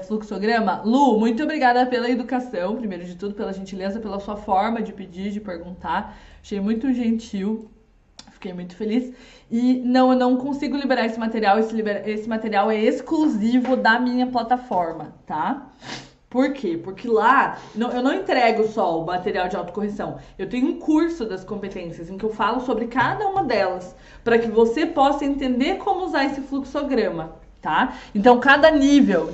fluxograma? Lu, muito obrigada pela educação, primeiro de tudo, pela gentileza, pela sua forma de pedir, de perguntar. Achei muito gentil, fiquei muito feliz. E não, eu não consigo liberar esse material, esse material é exclusivo da minha plataforma, tá? Por quê? Porque lá eu não entrego só o material de autocorreção. Eu tenho um curso das competências em que eu falo sobre cada uma delas, para que você possa entender como usar esse fluxograma. Tá? Então, cada nível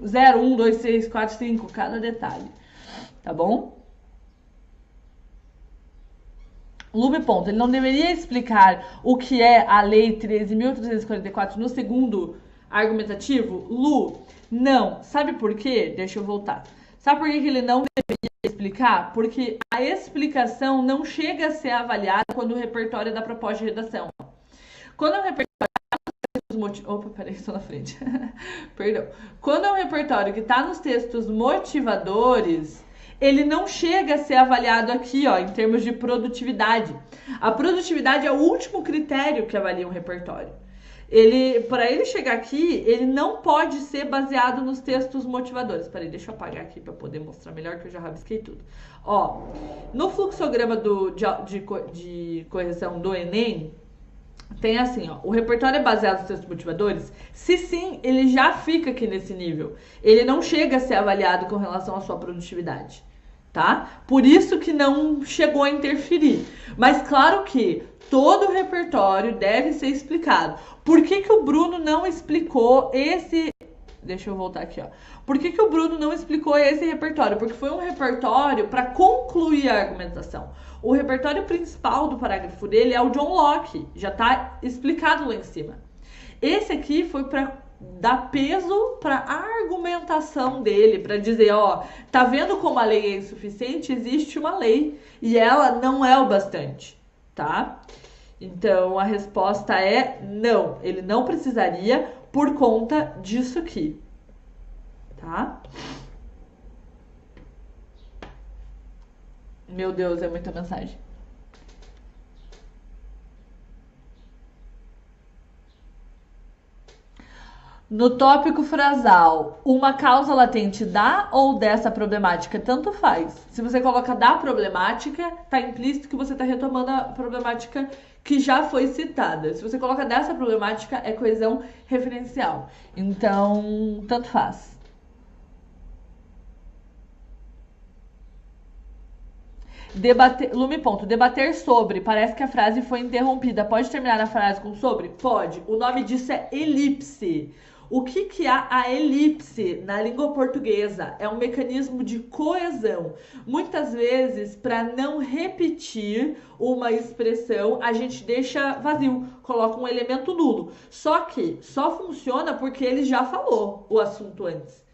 0, 1, 2, 3, 4, 5, cada detalhe, tá bom? Lube ponto, ele não deveria explicar o que é a lei 13.344 no segundo argumentativo? Lu, não. Sabe por quê? Deixa eu voltar. Sabe por que ele não deveria explicar? Porque a explicação não chega a ser avaliada quando o repertório é da proposta de redação. Quando é um repertório Opa, peraí, estou na frente. Perdão. Quando é um repertório que está nos textos motivadores, ele não chega a ser avaliado aqui, ó, em termos de produtividade. A produtividade é o último critério que avalia um repertório. Para ele chegar aqui, ele não pode ser baseado nos textos motivadores. Peraí, deixa eu apagar aqui para poder mostrar melhor, que eu já rabisquei tudo. Ó, no fluxograma de correção do Enem, tem assim, ó, o repertório é baseado nos textos motivadores? Se sim, ele já fica aqui nesse nível. Ele não chega a ser avaliado com relação à sua produtividade, tá? Por isso que não chegou a interferir. Mas claro que todo o repertório deve ser explicado. Por que o Bruno não explicou esse... Deixa eu voltar aqui, ó. Por que o Bruno não explicou esse repertório? Porque foi um repertório para concluir a argumentação. O repertório principal do parágrafo dele é o John Locke, já está explicado lá em cima. Esse aqui foi para dar peso para a argumentação dele, para dizer, ó, tá vendo como a lei é insuficiente? Existe uma lei e ela não é o bastante, tá? Então a resposta é não, ele não precisaria por conta disso aqui, tá? Meu Deus, é muita mensagem. No tópico frasal, uma causa latente da ou dessa problemática, tanto faz. Se você coloca da problemática, tá implícito que você está retomando a problemática que já foi citada. Se você coloca dessa problemática, é coesão referencial. Então, tanto faz. Debater, Lume ponto. Debater sobre. Parece que a frase foi interrompida. Pode terminar a frase com sobre? Pode. O nome disso é elipse. O que é a elipse na língua portuguesa? É um mecanismo de coesão. Muitas vezes, para não repetir uma expressão, a gente deixa vazio, coloca um elemento nulo. Só que só funciona porque ele já falou o assunto antes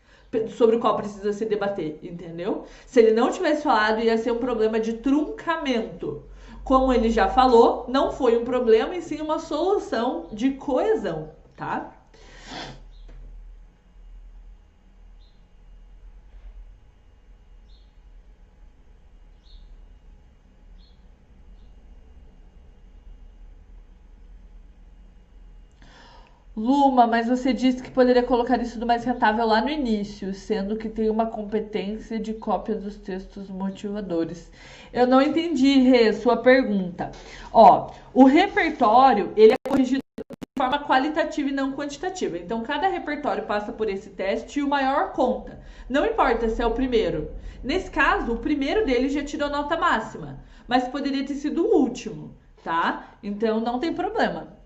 sobre o qual precisa se debater, entendeu? Se ele não tivesse falado, ia ser um problema de truncamento. Como ele já falou, não foi um problema, e sim uma solução de coesão, tá? Luma, mas você disse que poderia colocar isso do mais rentável lá no início, sendo que tem uma competência de cópia dos textos motivadores. Eu não entendi, Rê, sua pergunta. Ó, o repertório, ele é corrigido de forma qualitativa e não quantitativa. Então, cada repertório passa por esse teste e o maior conta. Não importa se é o primeiro. Nesse caso, o primeiro dele já tirou nota máxima, mas poderia ter sido o último, tá? Então, não tem problema.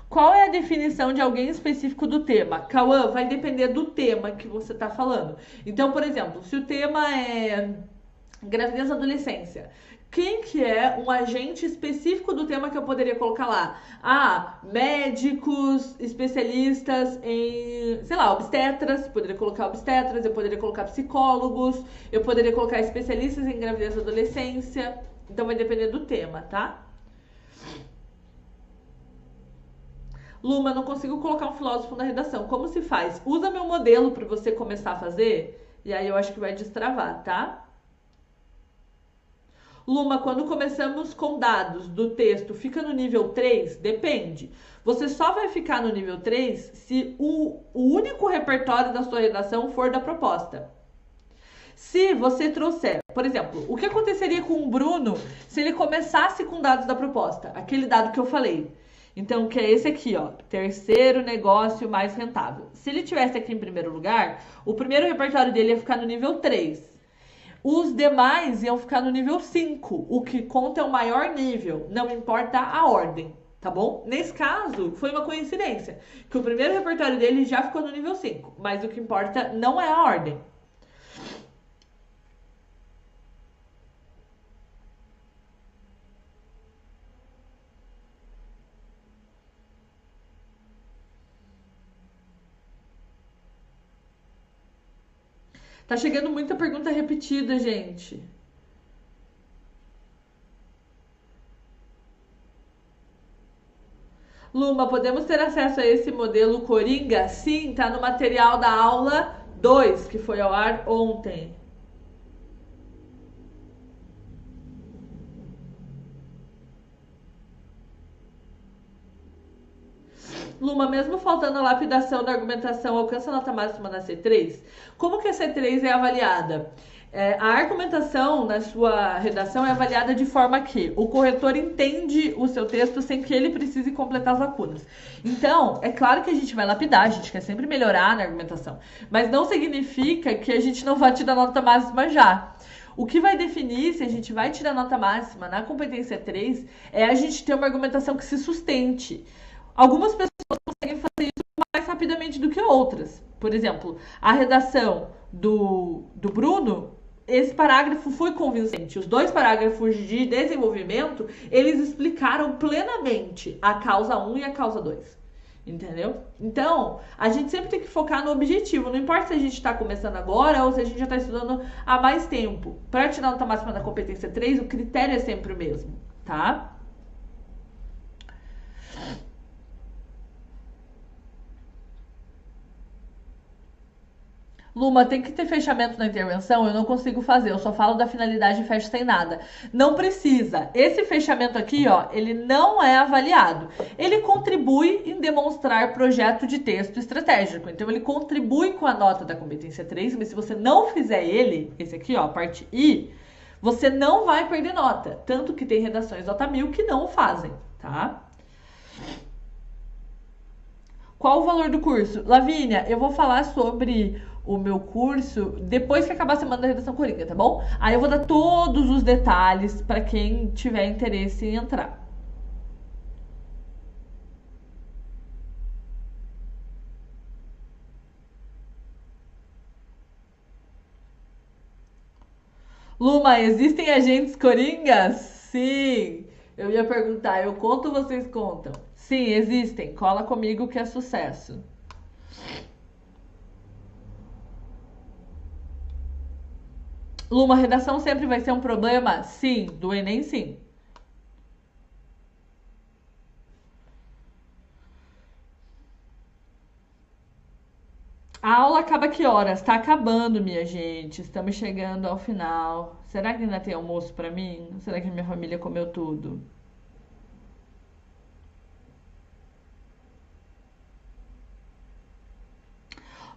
Qual é a definição de alguém específico do tema? Cauã, vai depender do tema que você está falando. Então, por exemplo, se o tema é gravidez e adolescência, quem que é um agente específico do tema que eu poderia colocar lá? Ah, médicos, especialistas em, sei lá, obstetras, poderia colocar obstetras, eu poderia colocar psicólogos, eu poderia colocar especialistas em gravidez e adolescência. Então vai depender do tema, tá? Luma, não consigo colocar um filósofo na redação. Como se faz? Usa meu modelo para você começar a fazer, e aí eu acho que vai destravar, tá? Luma, quando começamos com dados do texto, fica no nível 3? Depende. Você só vai ficar no nível 3 se o único repertório da sua redação for da proposta. Se você trouxer, por exemplo, o que aconteceria com o Bruno se ele começasse com dados da proposta? Aquele dado que eu falei. Então, que é esse aqui, ó, terceiro negócio mais rentável. Se ele tivesse aqui em primeiro lugar, o primeiro repertório dele ia ficar no nível 3. Os demais iam ficar no nível 5. O que conta é o maior nível, não importa a ordem, tá bom? Nesse caso, foi uma coincidência, que o primeiro repertório dele já ficou no nível 5, mas o que importa não é a ordem. Tá chegando muita pergunta repetida, gente. Luma, podemos ter acesso a esse modelo Coringa? Sim, tá no material da aula 2, que foi ao ar ontem. Luma, mesmo faltando a lapidação da argumentação, alcança a nota máxima na C3? Como que a C3 é avaliada? A argumentação na sua redação é avaliada de forma que o corretor entende o seu texto sem que ele precise completar as lacunas. Então, é claro que a gente vai lapidar, a gente quer sempre melhorar na argumentação, mas não significa que a gente não vai te dar nota máxima já. O que vai definir se a gente vai tirar nota máxima na competência 3 é a gente ter uma argumentação que se sustente. Algumas pessoas conseguem fazer isso mais rapidamente do que outras. Por exemplo, a redação do Bruno, esse parágrafo foi convincente. Os dois parágrafos de desenvolvimento, eles explicaram plenamente a causa 1 e a causa 2. Entendeu? Então, a gente sempre tem que focar no objetivo. Não importa se a gente está começando agora ou se a gente já está estudando há mais tempo. Para tirar a nota máxima da competência 3, o critério é sempre o mesmo, tá? Luma, tem que ter fechamento na intervenção? Eu não consigo fazer, eu só falo da finalidade e fecho sem nada. Não precisa. Esse fechamento aqui, ó, ele não é avaliado. Ele contribui em demonstrar projeto de texto estratégico. Então, ele contribui com a nota da competência 3, mas se você não fizer ele, esse aqui, ó, parte I, você não vai perder nota. Tanto que tem redações nota 1000 que não o fazem, tá? Qual o valor do curso? Lavínia, eu vou falar sobre o meu curso depois que acabar a semana da redação coringa, tá bom? Aí eu vou dar todos os detalhes para quem tiver interesse em entrar. Luma, existem agentes coringas? Sim. Eu ia perguntar, eu conto ou vocês contam? Sim, existem. Cola comigo que é sucesso. Luma, redação sempre vai ser um problema? Sim. Do Enem, sim. A aula acaba que horas? Tá acabando, minha gente. Estamos chegando ao final. Será que ainda tem almoço pra mim? Será que minha família comeu tudo?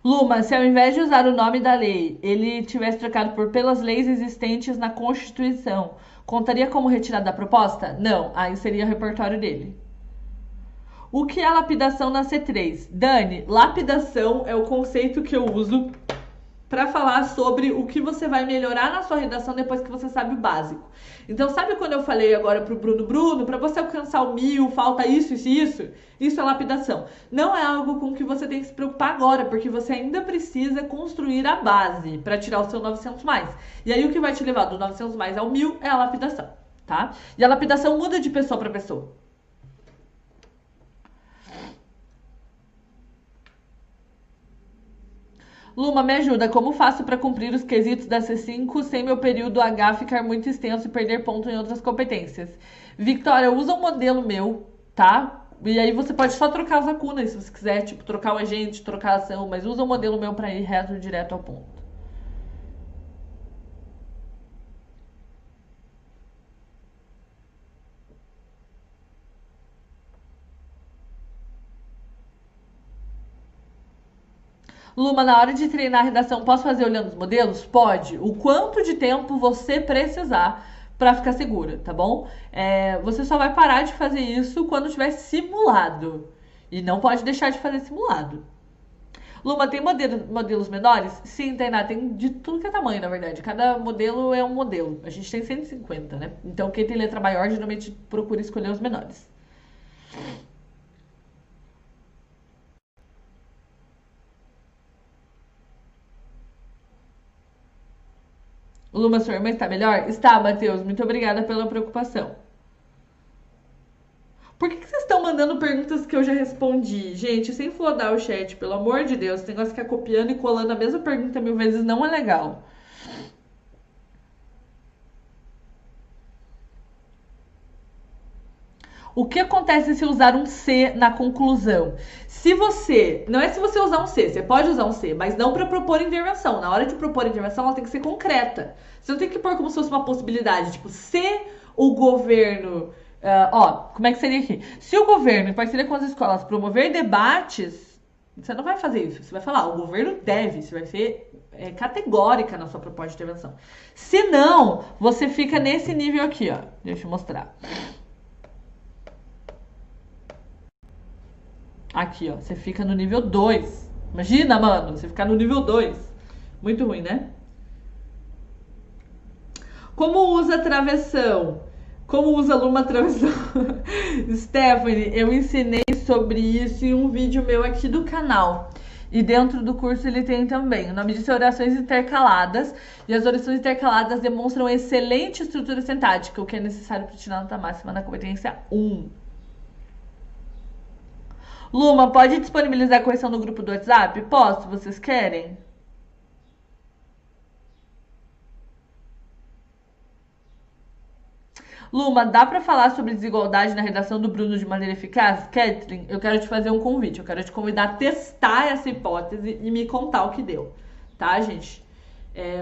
Luma, se ao invés de usar o nome da lei, ele tivesse trocado por pelas leis existentes na Constituição, contaria como retirada da proposta? Não, aí seria o repertório dele. O que é lapidação na C3? Dani, lapidação é o conceito que eu uso para falar sobre o que você vai melhorar na sua redação depois que você sabe o básico. Então, sabe quando eu falei agora pro Bruno, para você alcançar o 1000, falta isso, isso e isso? Isso é lapidação. Não é algo com que você tem que se preocupar agora, porque você ainda precisa construir a base para tirar o seu 900 mais. E aí o que vai te levar do 900 mais ao 1000 é a lapidação, tá? E a lapidação muda de pessoa para pessoa. Luma, me ajuda. Como faço para cumprir os quesitos da C5 sem meu período H ficar muito extenso e perder ponto em outras competências? Victoria, usa um modelo meu, tá? E aí você pode só trocar as lacunas, se você quiser, tipo, trocar o agente, trocar a ação, mas usa um modelo meu para ir reto e direto ao ponto. Luma, na hora de treinar a redação, posso fazer olhando os modelos? Pode. O quanto de tempo você precisar para ficar segura, tá bom? Você só vai parar de fazer isso quando tiver simulado. E não pode deixar de fazer simulado. Luma, tem modelos menores? Sim, Tainá, tem de tudo que é tamanho, na verdade. Cada modelo é um modelo. A gente tem 150, né? Então, quem tem letra maior, geralmente procura escolher os menores. Luma, sua irmã está melhor? Está, Matheus. Muito obrigada pela preocupação. Por que vocês estão mandando perguntas que eu já respondi? Gente, sem flodar o chat, pelo amor de Deus. Esse negócio de ficar copiando e colando a mesma pergunta 1000 vezes não é legal. O que acontece se usar um C na conclusão? Se você. Não é se você usar um C, você pode usar um C, mas não para propor intervenção. Na hora de propor intervenção, ela tem que ser concreta. Você não tem que pôr como se fosse uma possibilidade. Tipo, se o governo. Como é que seria aqui? Se o governo, em parceria com as escolas, promover debates, você não vai fazer isso. Você vai falar, o governo deve. Você vai ser categórica na sua proposta de intervenção. Se não, você fica nesse nível aqui, ó. Deixa eu mostrar. Aqui, ó. Você fica no nível 2. Imagina, mano, você ficar no nível 2. Muito ruim, né? Como usa travessão? Como usa Luma travessão? Stephanie, eu ensinei sobre isso em um vídeo meu aqui do canal. E dentro do curso ele tem também. O nome disso é orações intercaladas. E as orações intercaladas demonstram excelente estrutura sintática, o que é necessário para tirar nota máxima na competência 1. Luma, pode disponibilizar a correção no grupo do WhatsApp? Posso, vocês querem? Luma, dá pra falar sobre desigualdade na redação do Bruno de maneira eficaz? Catherine, eu quero te fazer um convite. Eu quero te convidar a testar essa hipótese e me contar o que deu. tá, gente?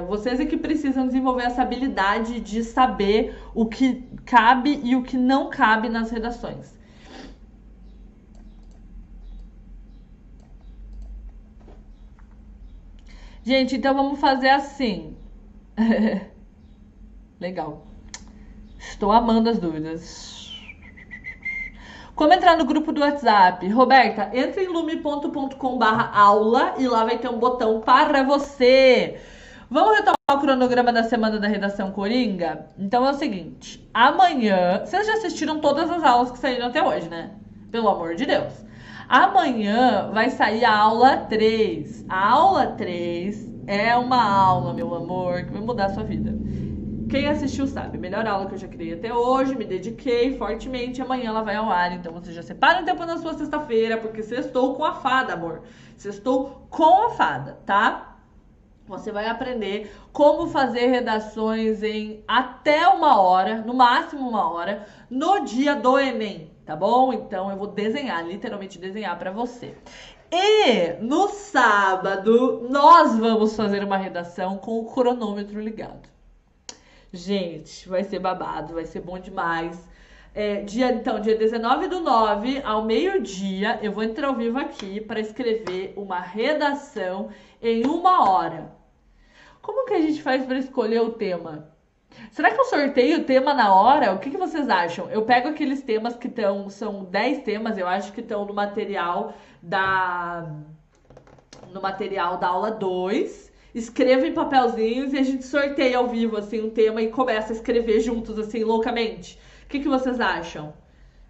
Vocês é que precisam desenvolver essa habilidade de saber o que cabe e o que não cabe nas redações. Gente, então vamos fazer assim. Legal. Estou amando as dúvidas. Como entrar no grupo do WhatsApp? Roberta, entra em lume.com/aula e lá vai ter um botão para você. Vamos retomar o cronograma da semana da redação Coringa? Então é o seguinte, amanhã... Vocês já assistiram todas as aulas que saíram até hoje, né? Pelo amor de Deus. Amanhã vai sair a aula 3. A aula 3 é uma aula, meu amor, que vai mudar a sua vida. Quem assistiu sabe, melhor aula que eu já criei até hoje, me dediquei fortemente, amanhã ela vai ao ar, então você já separa um tempo na sua sexta-feira, porque sextou com a fada, amor. Sextou com a fada, tá? Você vai aprender como fazer redações em até 1 hora, no máximo 1 hora, no dia do Enem, tá bom? Então eu vou desenhar, literalmente desenhar pra você. E no sábado, nós vamos fazer uma redação com o cronômetro ligado. Gente, vai ser babado, vai ser bom demais. Dia 19/9, ao meio-dia, eu vou entrar ao vivo aqui para escrever uma redação em 1 hora. Como que a gente faz para escolher o tema? Será que eu sorteio o tema na hora? O que vocês acham? Eu pego aqueles temas que são 10 temas, eu acho que estão no material da aula 2. Escreva em papelzinhos e a gente sorteia ao vivo, assim, um tema e começa a escrever juntos, assim, loucamente. O que vocês acham?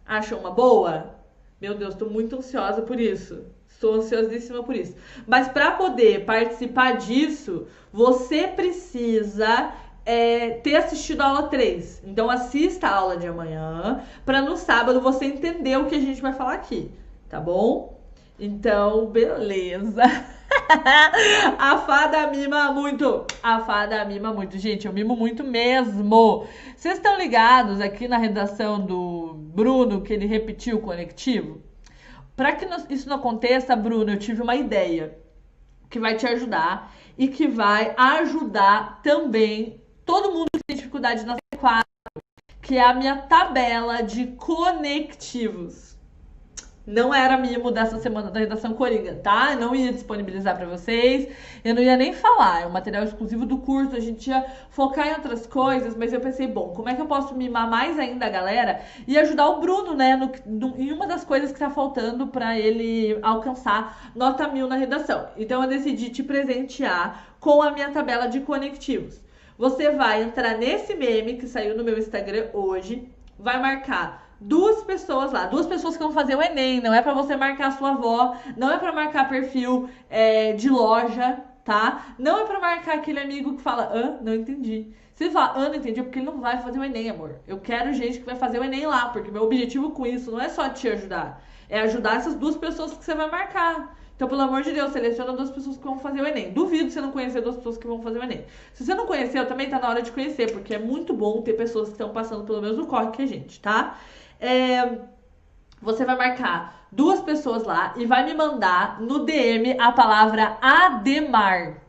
Acham uma boa? Meu Deus, tô muito ansiosa por isso. Estou ansiosíssima por isso. Mas para poder participar disso, você precisa ter assistido a aula 3. Então assista a aula de amanhã, para no sábado você entender o que a gente vai falar aqui, tá bom? Então, beleza. A fada mima muito. A fada mima muito. Gente, eu mimo muito mesmo. Vocês estão ligados aqui na redação do Bruno, que ele repetiu o conectivo? Para que isso não aconteça, Bruno, eu tive uma ideia que vai te ajudar e que vai ajudar também todo mundo que tem dificuldade na C4, que é a minha tabela de conectivos. Não era mimo dessa semana da redação Coringa, tá? Eu não ia disponibilizar para vocês, eu não ia nem falar, é um material exclusivo do curso, a gente ia focar em outras coisas, mas eu pensei, bom, como é que eu posso mimar mais ainda a galera e ajudar o Bruno, né, em uma das coisas que tá faltando para ele alcançar nota 1000 na redação. Então eu decidi te presentear com a minha tabela de conectivos. Você vai entrar nesse meme que saiu no meu Instagram hoje, vai marcar 2 pessoas lá, 2 pessoas que vão fazer o Enem, não é pra você marcar a sua avó, não é pra marcar perfil de loja, tá? Não é pra marcar aquele amigo que fala, não entendi. Se ele fala, não entendi, é porque ele não vai fazer o Enem, amor. Eu quero gente que vai fazer o Enem lá, porque meu objetivo com isso não é só te ajudar, é ajudar essas 2 pessoas que você vai marcar. Então, pelo amor de Deus, seleciona 2 pessoas que vão fazer o Enem. Duvido você não conhecer 2 pessoas que vão fazer o Enem. Se você não conheceu, também tá na hora de conhecer, porque é muito bom ter pessoas que estão passando pelo mesmo corre que a gente, tá? Você vai marcar 2 pessoas lá e vai me mandar no DM a palavra Ademar.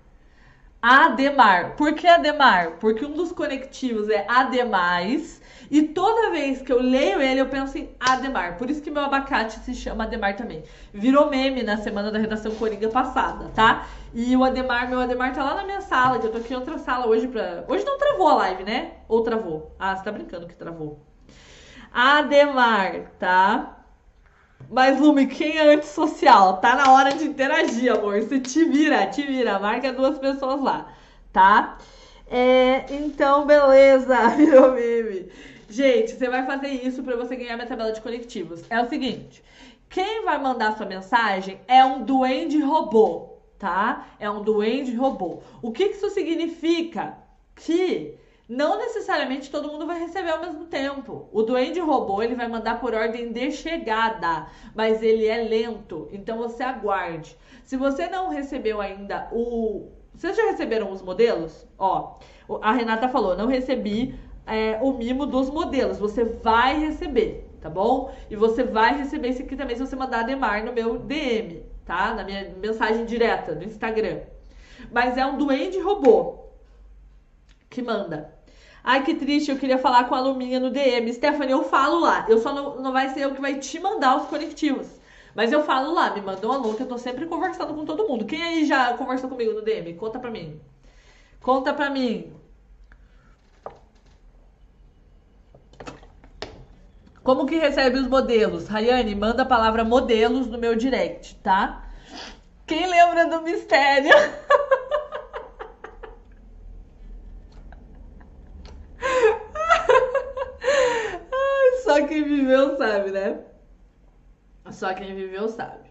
Ademar. Por que Ademar? Porque um dos conectivos é Ademais e toda vez que eu leio ele eu penso em Ademar. Por isso que meu abacate se chama Ademar também. Virou meme na semana da redação Coringa passada, tá? E o Ademar, meu Ademar tá lá na minha sala, que eu tô aqui em outra sala hoje pra... Hoje não travou a live, né? Ou travou? Ah, você tá brincando que travou. Ademar, tá? Mas, Lume, quem é antissocial? Tá na hora de interagir, amor. Você te vira. Marca 2 pessoas lá, tá? Então, beleza. Virou meme. Gente, você vai fazer isso pra você ganhar minha tabela de conectivos. É o seguinte, quem vai mandar sua mensagem é um duende robô, tá? É um duende robô. O que isso significa? Que... não necessariamente todo mundo vai receber ao mesmo tempo. O duende robô, ele vai mandar por ordem de chegada, mas ele é lento, então você aguarde. Se você não recebeu ainda Vocês já receberam os modelos? Ó, a Renata falou, não recebi o mimo dos modelos. Você vai receber, tá bom? E você vai receber esse aqui também se você mandar Ademar no meu DM, tá? Na minha mensagem direta no Instagram. Mas é um duende robô que manda. Ai, que triste, eu queria falar com a Luminha no DM. Stephanie, eu falo lá. Eu só não vai ser eu que vai te mandar os conectivos. Mas eu falo lá, me manda um alô, que eu tô sempre conversando com todo mundo. Quem aí já conversou comigo no DM? Conta pra mim. Conta pra mim. Como que recebe os modelos? Rayane, manda a palavra modelos no meu direct, tá? Quem lembra do mistério? Ai, só quem viveu sabe, né? Só quem viveu sabe.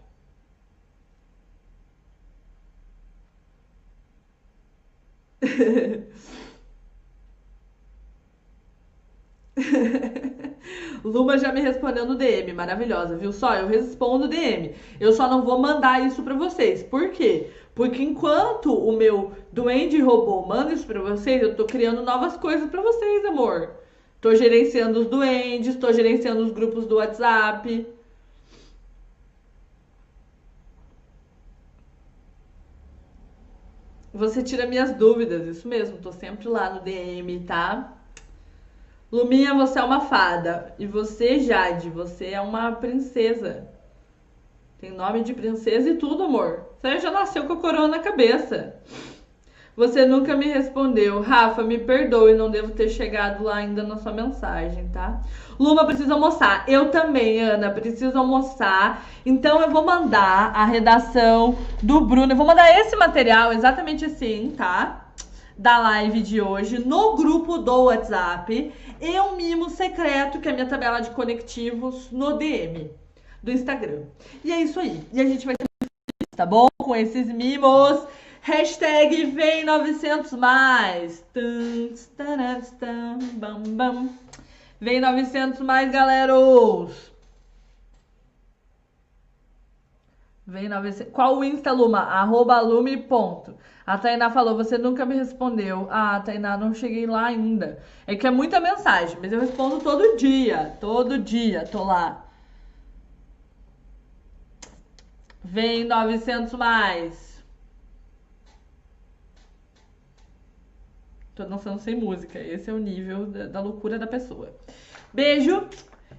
Luma já me respondeu no DM, maravilhosa, viu? Só eu respondo DM. Eu só não vou mandar isso pra vocês. Por quê? Porque enquanto o meu duende robô manda isso pra vocês, eu tô criando novas coisas pra vocês, amor. Tô gerenciando os duendes, tô gerenciando os grupos do WhatsApp. Você tira minhas dúvidas, isso mesmo. Tô sempre lá no DM, tá? Luminha, você é uma fada. E você, Jade, você é uma princesa. Tem nome de princesa e tudo, amor. Você já nasceu com a coroa na cabeça. Você nunca me respondeu. Rafa, me perdoe, não devo ter chegado lá ainda na sua mensagem, tá? Luma, precisa almoçar. Eu também, Ana, preciso almoçar. Então eu vou mandar a redação do Bruno. Eu vou mandar esse material exatamente assim, tá? Da live de hoje no grupo do WhatsApp e um mimo secreto, que é a minha tabela de conectivos, no DM do Instagram. E é isso aí. E a gente vai ter, tá bom? Com esses mimos. Hashtag vem 900 mais. Bam, bam. Vem 900 mais, galeros. Vem 900. Qual o Insta, Luma? @lume. A Tainá falou, você nunca me respondeu. Ah, Tainá, não cheguei lá ainda. É que é muita mensagem, mas eu respondo todo dia. Todo dia, tô lá. Vem 900 mais. Tô dançando sem música. Esse é o nível da loucura da pessoa. Beijo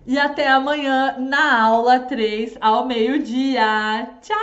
e até amanhã na aula 3 ao meio-dia. Tchau!